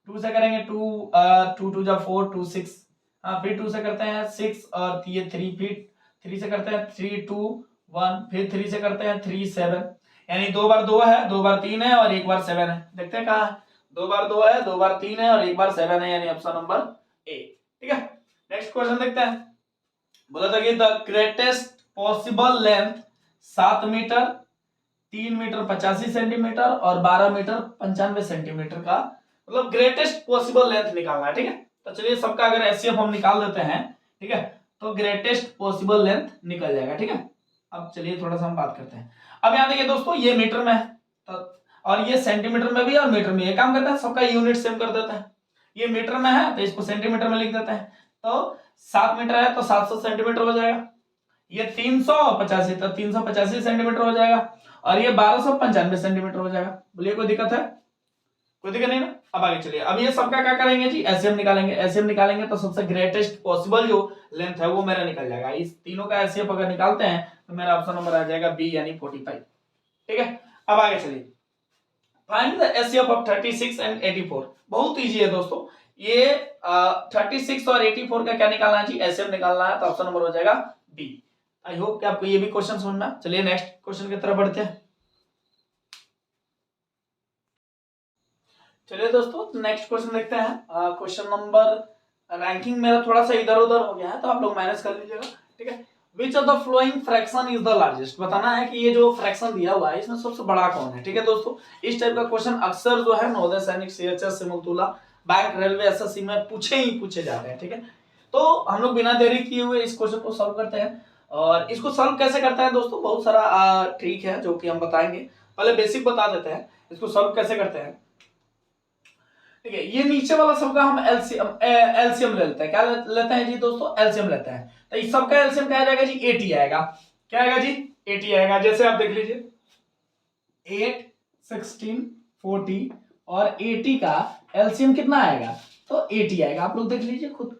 2 से करेंगे 2 2 जा 4 2 6, हाँ फिर 2 से करते हैं 6 और ये 3, फिर 3 से करते हैं 3 2 1, फिर 3 से करते हैं 3 7, यानी 2 बार 2 है, 2 बार 3 है और 1 बार 7 है। देखते हैं कहाँ 2 बार 2 है, 2 बार 3 है और 1 बार 7 है, यानी ऑप्शन नंबर ए, ठीक है। नेक्स्ट क्वेश्चन देखते हैं। बोला था कि the greatest possible length 7 metre, 3 metre 85 centimetre और 12 मीटर 95 सेंटीमीटर का मतलब ग्रेटेस्ट पॉसिबल लेंथ निकालना है, ठीक है। तो चलिए सबका अगर एचसीएफ हम निकाल देते हैं, ठीक है, तो ग्रेटेस्ट पॉसिबल लेंथ निकल जाएगा, ठीक है। अब चलिए थोड़ा सा हम बात करते हैं। अब यहाँ देखिए दोस्तों ये मीटर में है तो, और ये सेंटीमीटर में भी और मीटर में, ये काम करता है सबका यूनिट सेम कर देता है। ये मीटर में है तो इसको सेंटीमीटर में लिख देते हैं, तो 7 मीटर है तो 700 सेंटीमीटर हो जाएगा। ये 385 तो 385 सेंटीमीटर हो जाएगा और ये 1295 सेंटीमीटर हो जाएगा। बोलिए कोई दिक्कत है? कोई दिक्कत नहीं ना। अब आगे चलिए, अब ये सबका क्या करेंगे जी एचसीएफ निकालेंगे। एचसीएफ निकालेंगे तो सबसे ग्रेटेस्ट पॉसिबल जो लेंथ है वो मेरा निकल जाएगा। इस तीनों का एचसीएफ अगर निकालते हैं तो मेरा ऑप्शन नंबर आ जाएगा बी यानी 45, ठीक है। अब आगे चलिए, find the HCF of 36 and 84। बहुत इजी है दोस्तों ये। 36 और 84 का क्या निकालना है जी, एचसीएफ निकालना है, तो ऑप्शन नंबर हो जाएगा बी। आई होप कि आपको ये भी क्वेश्चन समझ में आया। चलिए नेक्स्ट क्वेश्चन की तरफ बढ़ते हैं। चलिए दोस्तों नेक्स्ट क्वेश्चन देखते हैं। क्वेश्चन नंबर, रैंकिंग मेरा थोड़ा सा इधर उधर हो गया है तो आप लोग मैनेज कर लीजिएगा, ठीक है। Which of the flowing fraction is the largest, बताना है कि ये जो फ्रैक्शन दिया हुआ है इसमें सबसे बड़ा कौन है, ठीक है दोस्तों। इस टाइप का क्वेश्चन अक्सर जो है नवोदय सैनिक, सीएचएस, सिमुलतुला, बैंक, रेलवे, एसएससी में पूछे जाते हैं, ठीक है। तो हम लोग बिना देरी किए हुए इस क्वेश्चन को सॉल्व करते हैं। और इसको सॉल्व कैसे करते हैं दोस्तों, बहुत सारा ट्रिक है जो कि हम बताएंगे। पहले बेसिक बता देते हैं इसको सॉल्व कैसे करते हैं, ठीक है। ये नीचे वाला सबका हम एलसीएम ले लेते हैं। क्या लेते हैं जी दोस्तों, एलसीएम लेते हैं। तो इस सबका एलसीएम क्या आ जाएगा जी, 80 आएगा। क्या आएगा जी, 80 आएगा। जैसे आप देख लीजिए 8, 16, 40 और 80 का एलसीएम कितना आएगा, तो 80 आएगा। आप लोग देख लीजिए खुद,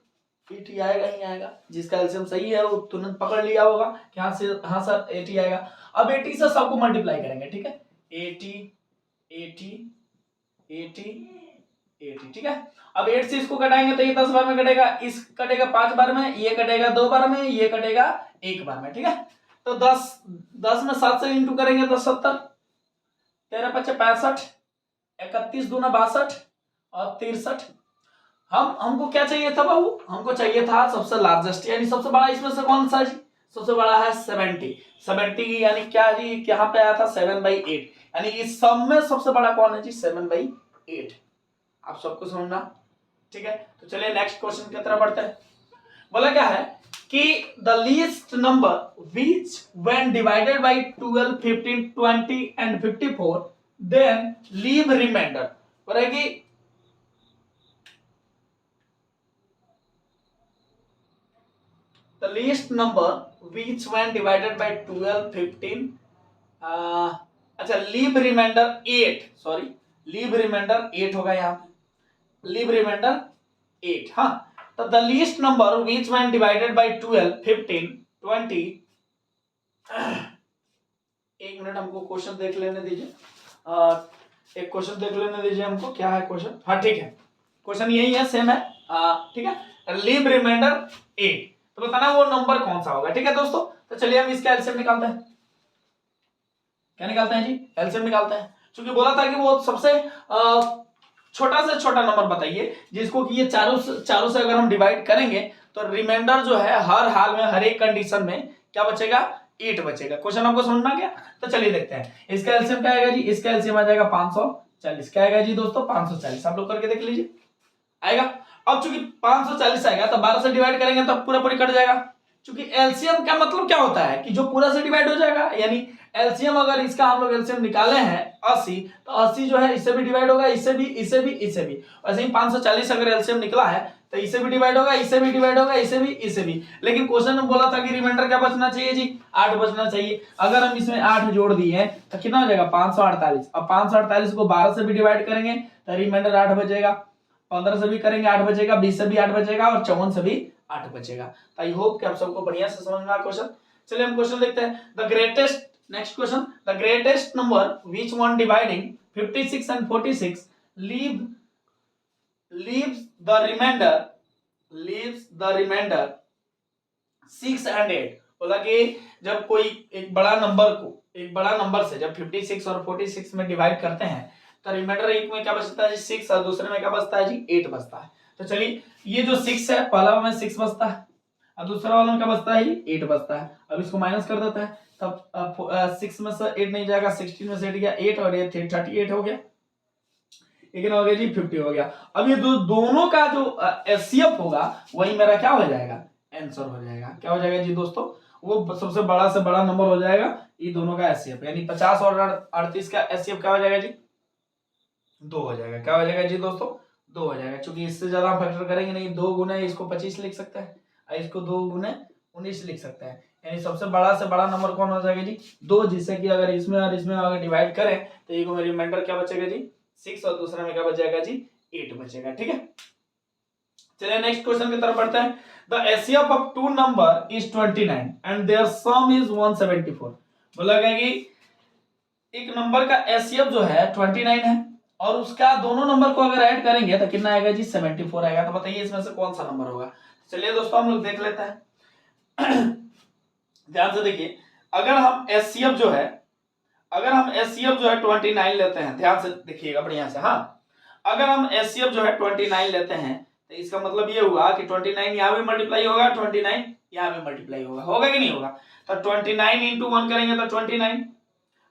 80 आएगा ही आएगा। जिसका एलसीएम सही है वो तुरंत पकड़ लिया होगा कि हाँ सर 80 आएगा। अब 80 से सबको मल्टीप्लाई करेंगे, ठीक है। 80, 80, 80, 80, ठीक है। अब 8 से इसको कटाएंगे तो ये 10 बार में कटेगा, इस कटेगा 5 बार में, ये कटेगा 2 बार में, ये कटेगा 1 बार में, ठीक है। तो 10 में 7 से इंटू करेंगे तो 70, 13 5 65, 31 दूना 62 और 63। हमको क्या चाहिए था बाबू, हमको चाहिए था सबसे लार्जेस्ट, यानी सबसे बड़ा। इसमें से कौन सा जी, सबसे बड़ा है 70 यानी क्या जी, यहाँ पे आया था 7/8, यानी इस सब में सबसे बड़ा कौन है जी, 7/8। आप सबको समझना, ठीक है। तो चलिए नेक्स्ट क्वेश्चन की तरफ बढ़ते हैं। बोला क्या है कि the least number which when divided by 12, 15, 20 and 54 then leave reminder. बोला कि the least number which when divided by 12, 15, अच्छा leave remainder 8, sorry leave remainder 8 होगा यहाँ पे, लीव रिमाइंडर 8। हाँ, तो the least number which when divided by 12, 15, 20, एक minute हमको क्वेश्चन देख लेने दीजिए, एक क्वेश्चन देख लेने दीजिए हमको, क्या है क्वेश्चन। हाँ ठीक है, क्वेश्चन यही है, सेम है, ठीक है। लीव रिमाइंडर 8, तो बताना वो नंबर कौन सा होगा, ठीक है दोस्तों। तो चलिए हम इसका एलसीएम निकालते हैं। क्या निकालते हैं जी, एलसीएम निकालते हैं। क्योंकि बोला था कि वो सबसे छोटा से छोटा नंबर बताइए जिसको कि ये चारों से अगर हम डिवाइड करेंगे तो रिमाइंडर जो है हर हाल में, हर एक कंडीशन में क्या बचेगा, 8 बचेगा। क्वेश्चन आपको समझना क्या, तो चलिए देखते हैं। इसका एलसीएम क्या आएगा जी, इसका एलसीएम आ जाएगा 540। क्या आएगा जी दोस्तों, 540। आप लोग करके देख लीजिए, आएगा। अब चूंकि 540 आएगा तो 12 से डिवाइड करेंगे तो पूरा पूरी कट जाएगा। क्योंकि एलसीएम का मतलब क्या होता है कि जो पूरा से डिवाइड हो जाएगा, यानी एलसीएम अगर इसका हम लोग एलसीएम निकाले हैं 80, तो 80 जो है इससे भी डिवाइड होगा, इससे भी, इससे भी, इससे भी। वैसे ही 540 अगर एलसीएम निकला है तो इससे भी डिवाइड होगा, इससे भी डिवाइड होगा, इससे भी, इससे भी। लेकिन क्वेश्चन में बोला था कि रिमाइंडर क्या बचना चाहिए जी, 8 बचना चाहिए। अगर हम इसमें 8 जोड़ दिए तो कितना हो जाएगा, 548। अब 548 को 12 से भी डिवाइड करेंगे तो रिमाइंडर 8 बचेगा, 15 से भी करेंगे 8 बचेगा, 20 से भी 8 बचेगा और 54 से भी 8 बचेगा। आई होप कि आप सबको बढ़िया से समझ में आया क्वेश्चन। चलिए हम क्वेश्चन देखते हैं। The greatest, next question, the greatest number which one dividing 56 and 46 leaves the remainder 6 and 8। बोला कि जब कोई एक बड़ा नंबर से जब 56 और 46 में डिवाइड करते हैं तो रिमाइंडर एक में क्या बचता है जी, 6, और दूसरे में क्या बचता है जी, 8 बचता है। तो चलिए ये जो 6 है, पहला में 6 बचता है और दूसरा वाला में क्या बचता है, 8 बचता है। अब इसको माइनस कर देता है, तब 6 में से 8 नहीं जाएगा, 16 में से 8 गया 8 और ये 38 हो गया, लेकिन हो गया जी 50 हो गया। अब ये दोनों का जो एचसीएफ होगा वही मेरा क्या हो जाएगा, आंसर हो जाएगा। क्या हो जाएगा जी दोस्तों, वो सबसे बड़ा से बड़ा नंबर हो जाएगा ये दोनों का एचसीएफ, यानी 50 और 38 का एचसीएफ क्या हो जाएगा जी, 2 हो जाएगा। क्या हो जाएगा जी दोस्तों, 2 हो जाएगा। क्योंकि इससे ज्यादा हम फैक्टर करेंगे नहीं, 2 गुने इसको 25 लिख सकते हैं और इसको 2 गुने 19 लिख सकते हैं, यानी सबसे बड़ा से बड़ा नंबर कौन हो जाएगा जी, 2। जिससे कि अगर इसमें और इसमें अगर डिवाइड करें तो एक में रिमाइंडर क्या बचेगा जी, 6 और दूसरे में क्या बचेगा जी, 8 बचेगा, ठीक है। चलिए नेक्स्ट क्वेश्चन की तरफ बढ़ते हैं। The HCF of two number is 29 and their sum is 174। बोला गया कि एक नंबर का एचसीएफ जो है 29 है और उसका दोनों नंबर को अगर ऐड करेंगे तो कितना आएगा जी 74 आएगा। तो बताइए इसमें से कौन सा नंबर होगा। चलिए दोस्तों हम लोग देख लेते हैं। ध्यान से देखिए, अगर हम एचसीएफ जो है 29 लेते हैं, ध्यान से देखिएगा बढ़िया से। हाँ, अगर हम एचसीएफ जो है 29 लेते हैं तो इसका मतलब ये हुआ कि 29 यहाँ भी मल्टीप्लाई होगा, 29 यहाँ भी मल्टीप्लाई होगा कि नहीं होगा। तो 29 इंटू 1 करेंगे तो 29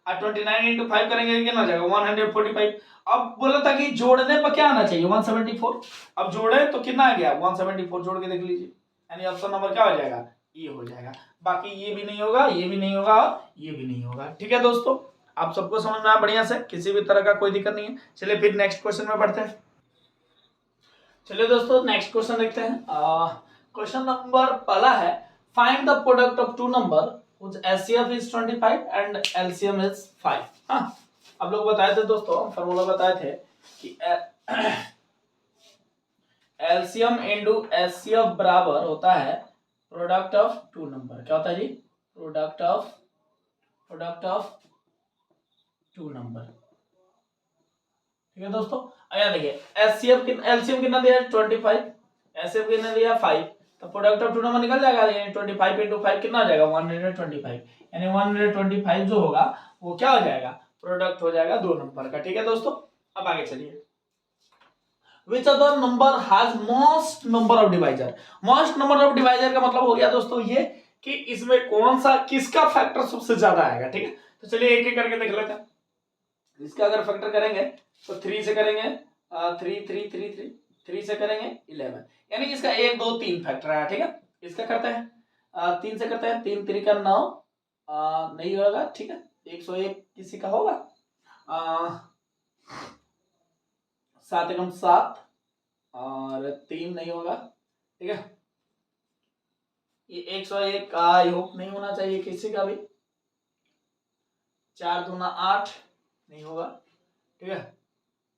और 29 इंटू 5 करेंगे कितना हो जाएगा 145। अब बोला था कि जोड़ने पर क्या आना चाहिए 174, अब जोड़े तो कितना आ गया 174, जोड़ के देख लीजिए, यानी ऑप्शन नंबर क्या हो जाएगा, ये हो जाएगा। बाकी ये भी नहीं होगा, ये भी नहीं होगा, ये भी नहीं होगा। ठीक है दोस्तों, आप सबको समझ में आया बढ़िया से, किसी भी तरह का कोई दिक्कत नहीं है। चलिए फिर नेक्स्ट क्वेश्चन में बढ़ते हैं। चलिए दोस्तों नेक्स्ट क्वेश्चन देखते हैं। क्वेश्चन नंबर पहला है, find the product of two number which HCF is 25 and LCM is 5। हाँ, आप लोग बताए थे दोस्तों, फॉर्मूला बताए थे कि एलसीएम इनटू एचसीएफ बराबर होता है प्रोडक्ट ऑफ टू नंबर। क्या होता है जी, प्रोडक्ट ऑफ टू नंबर। ठीक है दोस्तों, आया देखिए एचसीएफ एलसीएम कितना दिया है 25, एचसीएफ कितना दिया 5, तो प्रोडक्ट ऑफ टू नंबर निकल जाएगा, यानी 25 इंटू 5 कितना हो जाएगा 125, यानी 125 जो होगा वो क्या हो जाएगा, प्रोडक्ट हो जाएगा दो नंबर का। ठीक है दोस्तों, अब आगे चलिए। Which other number has most number of divisor? Most number of divisor का मतलब हो गया दोस्तों ये कि इसमें कौन सा किसका फैक्टर सबसे ज्यादा आएगा। ठीक है, तो चलिए एक एक करके देख लेते हैं। इसका अगर फैक्टर करेंगे तो 3 से करेंगे 3 से करेंगे 11, यानी इसका 1 2 3 फैक्टर आया। ठीक है, इसका करते हैं 3 से करते हैं, 3 3 का 9 नहीं होगा। ठीक है, 101 किसी का होगा 7 एकम 7 और 3 नहीं होगा। ठीक है, ये 101 का आई होप नहीं होना चाहिए किसी का भी। 4 दूना 8 नहीं होगा। ठीक है,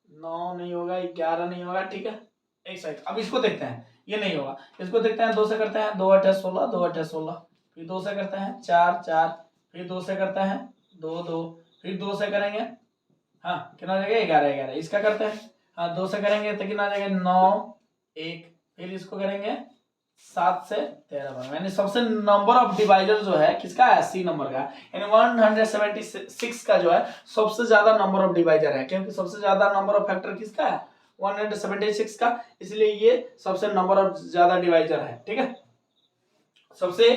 9 नहीं होगा, 11 नहीं होगा। ठीक है, 101। अब इसको देखते हैं, ये नहीं होगा। इसको देखते हैं, 2 से करते हैं 2 8 16, 2 8 16, फिर 2 से करते हैं 4 4, फिर 2 से करते हैं 2 2, फिर 2 से करेंगे हाँ कितना हो जाएगा 11 11। इसका करते हैं हाँ 2 से करेंगे तो कितना आ जाएगा 9 1, फिर इसको करेंगे 7 से 13 बनेगा, यानी सबसे नंबर ऑफ डिवाइजर जो है किसका है, सी नंबर का, यानी 176 का जो है सबसे ज्यादा नंबर ऑफ डिवाइजर है, क्योंकि सबसे ज्यादा नंबर ऑफ फैक्टर किसका है 176 का, इसलिए ये सबसे नंबर ऑफ ज्यादा डिवाइजर है। ठीक है, सबसे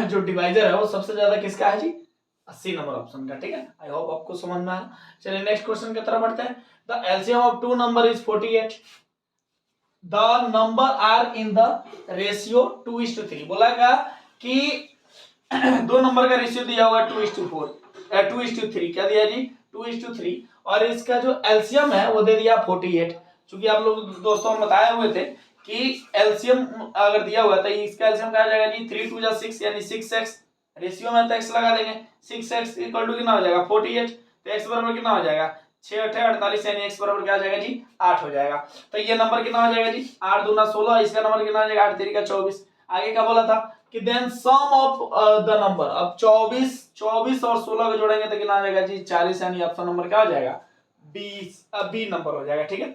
जो डिवाइजर है वो सबसे ज्यादा किसका है जी 80 नंबर ऑप्शन का। ठीक है, आई होप आपको समझ में आया। चलिए नेक्स्ट क्वेश्चन की तरफ बढ़ते हैं। The LCM of two number is 48, the number are in the ratio 2:3। बोला गया कि दो नंबर का रेशियो दिया हुआ 2:3, क्या दिया जी 2:3, और इसका जो एलसीएम है वो दे दिया 48। क्योंकि आप लोग दोस्तों हम बताए हुए थे कि एलसीएम अगर दिया हुआ तो इसका एलसीएम क्या आ जाएगा जी 3 2 6, यानी 6x, रेशियो में तो x लगा देंगे, 6x इक्वल टू कितना हो जाएगा 48, तो x बराबर कितना हो जाएगा 6 8 48, यानी x बराबर क्या आ जाएगा जी 8 हो जाएगा। तो ये नंबर कितना हो जाएगा जी 8 दूना 16, इसका नंबर कितना हो जाएगा 8 3 का 24। आगे क्या बोला था कि then sum of the number, अब 24 और 16 को जोड़ेंगे तो कितना आ जाएगा जी 40, यानी ऑप्शन नंबर क्या हो जाएगा बी नंबर हो जाएगा। ठीक है,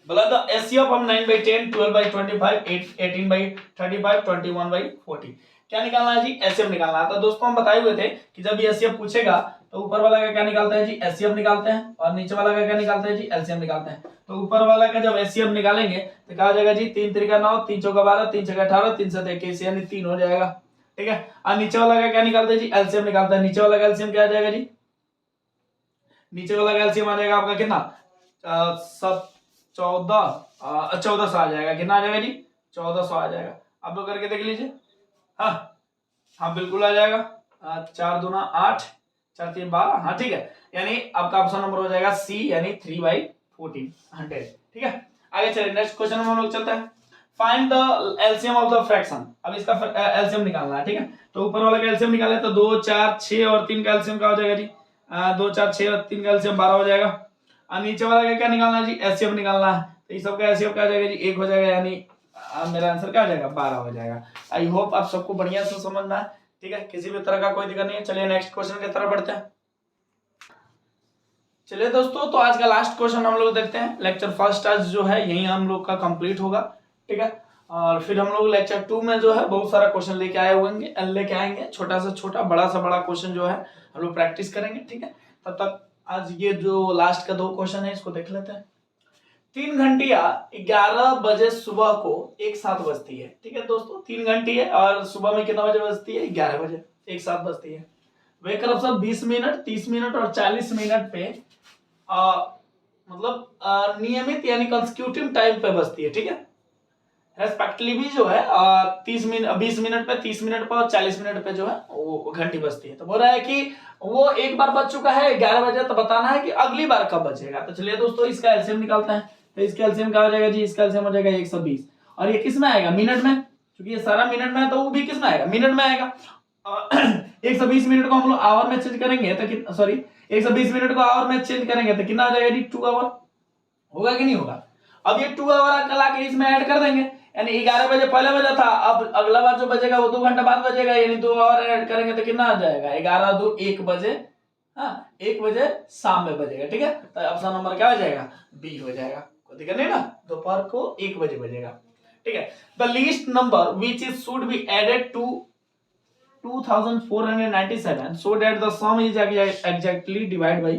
बोला द एचसीएफ ऑफ 9/10 12/25 18/35 21/40। क्या निकालना है जी एचसीएफ निकालना है। तो दोस्तों हम बताए हुए थे कि जब ये एचसीएफ पूछेगा तो ऊपर वाला का क्या निकालते हैं जी एचसीएफ निकालते हैं, और नीचे वाला का क्या निकालते हैं जी एलसीएम निकालते हैं। तो ऊपर वाला का जब एचसीएफ निकालेंगे तो क्या हो जाएगा जी 3 3 का 9, 3 4 का 12, 3 6 का 18, 3 7 21, यानी 3 हो जाएगा। ठीक है, और नीचे वाला का क्या निकालते हैं जी एलसीएम निकालते हैं। नीचे वाला का एलसीएम क्या आ जाएगा जी, नीचे वाला का एलसीएम आ जाएगा आपका कितना 1400 आ जाएगा। कितना आ जाएगा जी 1400 आ जाएगा। आप लोग करके देख लीजिए। हाँ बिल्कुल आ जाएगा। 4 दूना 8, 4 3 12, हाँ ठीक है, यानी आपका ऑप्शन नंबर हो जाएगा सी, यानी 3/1400। ठीक है, आगे चलिए नेक्स्ट क्वेश्चन में हम लोग चलते हैं। Find the LCM of the fraction. अब इसका एलसीएम निकालना है। ठीक है, तो ऊपर वाला का एलसीएम निकाले तो 2 4 6 और 3 का एलसीएम क्या हो जाएगा जी 2 4 6 और 3 का एलसीएम 12 हो जाएगा। और नीचे वाला का क्या निकालना है जी एचसीएफ निकालना है, तो इस सब का एचसीएफ क्या आ जाएगा जी 1 हो जाएगा, यानी मेरा आंसर क्या हो जाएगा 12 हो जाएगा। आई होप आप सबको बढ़िया से समझना है। ठीक है, किसी भी तरह का कोई दिक्कत नहीं है। चलिए नेक्स्ट क्वेश्चन की तरफ बढ़ते हैं। चलिए दोस्तों, तो आज का लास्ट क्वेश्चन हम लोग देखते हैं। लेक्चर फर्स्ट आज जो है यही हम लोग का कंप्लीट होगा, ठीक है। और फिर हम लोग लेक्चर 2 में जो है बहुत सारा क्वेश्चन लेके आएंगे, छोटा से छोटा बड़ा से बड़ा क्वेश्चन जो है हम लोग प्रैक्टिस करेंगे, ठीक है। तब तक आज ये जो लास्ट का 2 क्वेश्चन है इसको देख लेते हैं। 3 घंटिया 11 बजे सुबह को एक साथ बजती है, ठीक है दोस्तों। 3 घंटी है और सुबह में कितना बजे बजती है? 11 बजे एक साथ बजती है। वे क्रम सब 20 मिनट, 30 मिनट और 40 मिनट पे मतलब नियमित यानी कंसेक्यूटिव टाइम पे बजती है, ठीक है। रेस्पेक्टिवली भी जो है 30 मिनट, 20 मिनट पे, 30 मिनट पे और 40 मिनट पे जो है वो घंटी बजती है। तो बोल रहा है कि वो एक बार बज चुका है 11 बजे, तो बताना है कि अगली बार कब बजेगा। तो चलिए दोस्तों इसका एलसीएम निकालते हैं। तो इसका एलसीएम क्या हो जाएगा जी? इसका एलसीएम हो जाएगा 120। और ये किस में आएगा? मिनट में, क्योंकि ये सारा मिनट में है तो वो भी किस में आएगा? मिनट में आएगा। 120 मिनट को हम लोग आवर में चेंज करेंगे तो सॉरी 120 मिनट को आवर में चेंज करेंगे तो कितना आ जाएगा जी? 2 आवर होगा कि नहीं होगा? अब ये 2 आवर कल आके इसमें ऐड कर देंगे, यानी 11 बजे पहले बजा था, अब अगला बार जो बजेगा वो 2 घंटा बाद बजेगा, यानी 2 आवर ऐड करेंगे तो कितना आ जाएगा? 11 2 1 बजे, हाँ 1 बजे शाम में बजेगा, ठीक है। तो ऑप्शन नंबर क्या हो जाएगा? बी हो जाएगा। कोई दिक्कत नहीं ना, दोपहर को 1 बजे बजेगा, ठीक है। The least number which is should be added to 2497 so that the sum is exactly divided by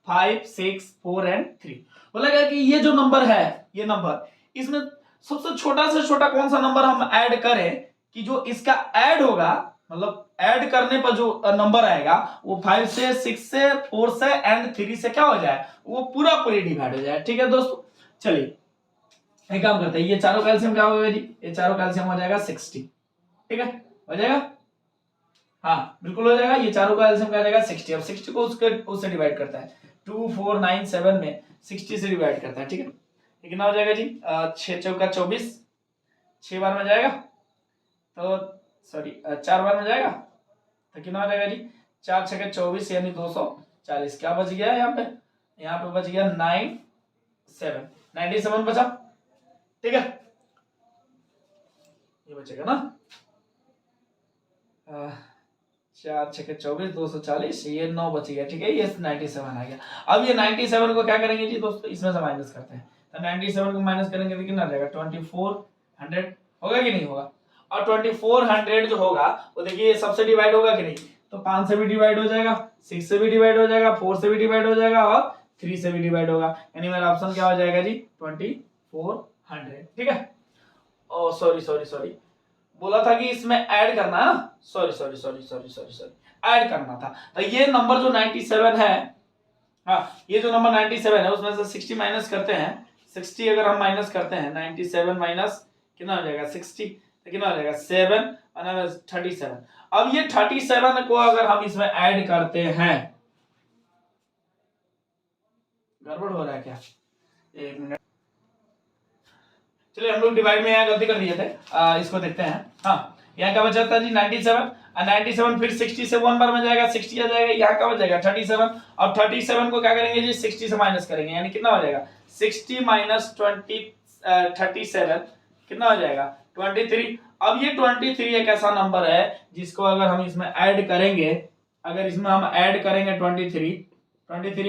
5 6 4 and 3। बोला गया कि ये जो नंबर है, ये नंबर, इसमें सबसे छोटा से छोटा कौन सा नंबर हम ऐड करें कि जो इसका ऐड होगा, मतलब ऐड करने पर जो नंबर आएगा वो 5 से 6 से 4 से एंड 3 से क्या हो जाए? वो पूरा पूरी डिवाइड हो जाए, ठीक है दोस्तों। चलिए एक काम करते हैं, ये चारों कैल्शियम क्या होगा जी? ये चारों कैल्शियम हो जाएगा 60, ठीक है, हो जाएगा, हाँ बिल्कुल हो जाएगा। ये चारों का एलसीएम क्या जाएगा? 60। अब 60 को उससे डिवाइड करता है, 2497 में 60 से डिवाइड करता है, ठीक है। ये कितना हो जाएगा जी? 6 चौका 24, 6 बार में जाएगा तो सॉरी 4 बार में जाएगा तो कितना हो जाएगा जी? 4 6 24 यानी 240। क्या बच गया यहाँ पे? यहाँ पे बच गया 97 बचा, ठीक है। ये बचेगा ना 4 6 24 240, ये 9 बच गया, ठीक है। ये 97 आ गया। अब ये 97 को क्या करेंगे जी दोस्तों? इसमें से माइनस करते हैं। तो 97 को माइनस करेंगे तो कितना आ जाएगा? 2400 होगा कि नहीं होगा? और 2400 जो होगा वो देखिए सबसे डिवाइड होगा कि नहीं? तो 5 से भी डिवाइड हो जाएगा, 6 से भी डिवाइड हो जाएगा, 4 से भी डिवाइड हो जाएगा और 3 से भी डिवाइड होगा, यानी मेरा ऑप्शन क्या हो जाएगा जी? 2400, ठीक है। ओ सॉरी बोला था कि इसमें ऐड करना है ना, सॉरी ऐड करना था। तो ये नंबर जो 97 है, हाँ ये जो नंबर 97 है उसमें से 60 माइनस करते हैं। 60 अगर हम माइनस करते हैं 97 माइनस कितना हो जाएगा? 60 तो कितना हो जाएगा? 7 और 37। अब ये 37 को अगर हम इसमें ऐड करते हैं, गड़बड़ हो रहा है क्या? एक मिनट, चलिए हम लोग डिवाइड में यहाँ गलती कर दिए थे, इसको देखते हैं। हाँ यहाँ का बचा था जी 97, 97 फिर 60 से 1 बार में जाएगा, 60 आ जाएगा। यहाँ का बच जाएगा 37। अब 37 को क्या करेंगे जी? 60 से माइनस करेंगे, यानी कितना हो जाएगा? 60 माइनस 37 कितना हो जाएगा? 23। अब ये 23 एक ऐसा नंबर है जिसको अगर हम इसमें ऐड करेंगे, अगर इसमें हम ऐड करेंगे 23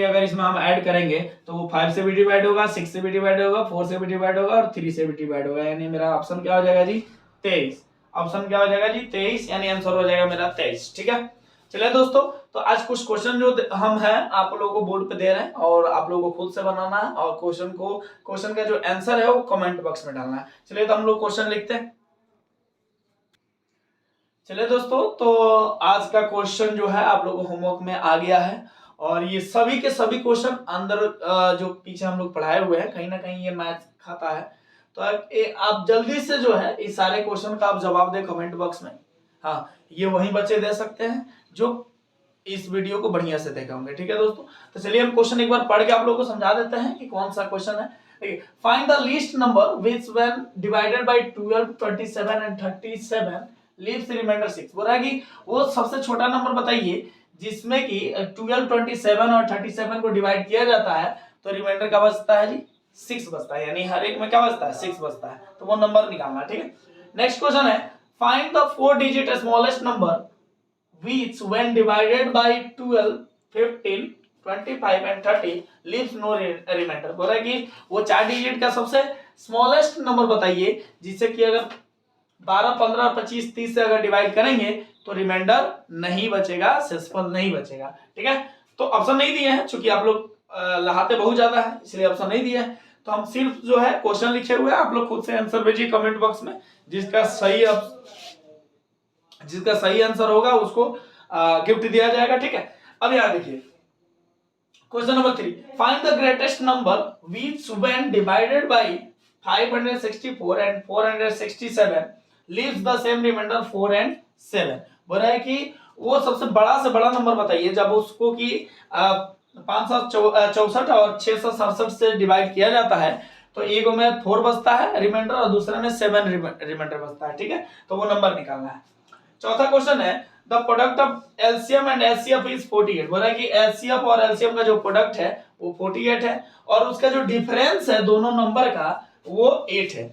अगर इसमें हम ऐड करेंगे तो वो 5 से भी डिवाइड होगा, 6 से भी डिवाइड होगा, 4 से भी डिवाइड होगा और 3 से भी डिवाइड होगा, यानी मेरा ऑप्शन क्या हो जाएगा जी? 23। ऑप्शन क्या हो जाएगा जी? 23, यानी आंसर हो जाएगा मेरा 23, ठीक है। चलिए दोस्तों, तो आज कुछ क्वेश्चन जो हम हैं आप लोगों को बोर्ड पे दे रहे हैं और आप लोगों को खुद से बनाना है और क्वेश्चन का जो आंसर है वो कमेंट बॉक्स में डालना है। चलिए तो हम लोग क्वेश्चन लिखते हैं। चलिए दोस्तों, तो आज का क्वेश्चन जो है आप लोगों को होमवर्क में आ गया है और ये सभी के सभी क्वेश्चन अंदर जो पीछे हम लोग पढ़ाए हुए हैं कहीं ना कहीं ये मैथ खाता है। तो आप जल्दी से जो है इस सारे क्वेश्चन का आप जवाब दें कमेंट बॉक्स में। हाँ ये वही बच्चे दे सकते हैं जो इस वीडियो को बढ़िया से देखे होंगे, ठीक है दोस्तों। तो चलिए हम क्वेश्चन एक बार पढ़ के आप लोगों को समझा देते हैं कि कौन सा क्वेश्चन है। Find the least number which when divided by 12 27 and 37 leaves remainder 6। बोल रहा है कि वो सबसे छोटा नंबर बताइए जिसमें कि 12 27 और 37 को डिवाइड किया जाता है तो रिमाइंडर क्या बचता है जी? 6 बचता है, यानी हर एक में क्या बचता है? 6 बचता है। तो वो नंबर निकालना, ठीक है। नेक्स्ट क्वेश्चन है find the 4 digit smallest number which when divided by 12, 15, 25 and 30 leaves no remainder। बोल रहा है कि वो 4 डिजिट का सबसे स्मॉलेस्ट नंबर बताइए जिससे कि अगर 12, 15, 25, 30 से अगर डिवाइड करेंगे तो रिमाइंडर नहीं बचेगा, शेषफल नहीं बचेगा। ठीक है, तो ऑप्शन नहीं दिए हैं क्योंकि आप लोग लहाते बहुत ज्यादा है, इसलिए ऑप्शन नहीं दिए हैं। तो हम सिर्फ जो है क्वेश्चन लिखे हुए हैं, आप लोग खुद से आंसर भेजिए कमेंट बॉक्स में। जिसका सही आंसर होगा उसको गिफ्ट दिया जाएगा। ठीक है, अब यहाँ देखिए question number 3, find the greatest number which when divided bye 564 and 467 leaves the same remainder 4 and 7। बोल रहा है कि वो सबसे बड़ा से बड़ा नंबर बताइए जब उसको कि 564 और 667 से डिवाइड किया जाता है तो एक में 4 बचता है रिमाइंडर और दूसरे में 7 रिमाइंडर बचता है। ठीक है, तो वो नंबर निकालना है। चौथा क्वेश्चन है the product of LCM and HCF is 48। बोल रहा है कि एचसीएफ और एलसीएम का जो प्रोडक्ट है वो 48 है और उसका जो डिफरेंस है दोनों नंबर का वो 8 है।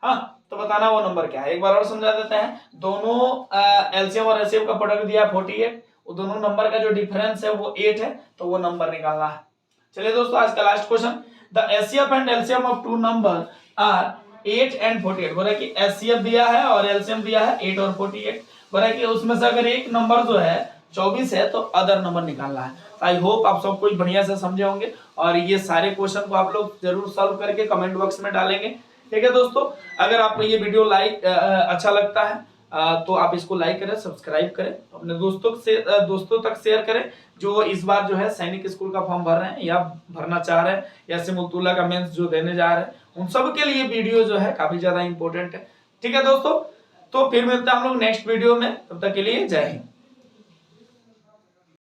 हाँ, तो बताना वो नंबर क्या है। एक बार और समझा देते हैं। दोनों एलसीएम और एचसीएफ का प्रोडक्ट दिया 48, वो दोनों नंबर का जो डिफरेंस है वो 8 है, तो वो नंबर निकालना है। चलिए दोस्तों, आज का last question, the HCF and LCM of two number are 8 and 48। बोला कि एचसीएफ दिया है और एलसीएम दिया है 8 और 48। बोला कि उसमें से अगर एक नंबर जो है 24 है तो अदर नंबर निकालना है। आई होप आप सब कुछ बढ़िया से समझे होंगे और ये सारे क्वेश्चन को आप लोग जरूर सॉल्व करके कमेंट बॉक्स में डालेंगे। ठीक है दोस्तों, अगर आपको ये वीडियो अच्छा लगता है तो आप इसको लाइक करें, सब्सक्राइब करें, अपने दोस्तों तक शेयर करें जो इस बार जो है सैनिक स्कूल का फॉर्म भर रहे हैं या भरना चाह रहे हैं या सिमुलतुल्ला का मेंस जो देने जा रहे हैं, उन सब के लिए वीडियो जो है काफी ज्यादा इंपॉर्टेंट है। ठीक है दोस्तों, तो फिर मिलते हैं हम लोग नेक्स्ट वीडियो में, तब तक के लिए जय हिंद।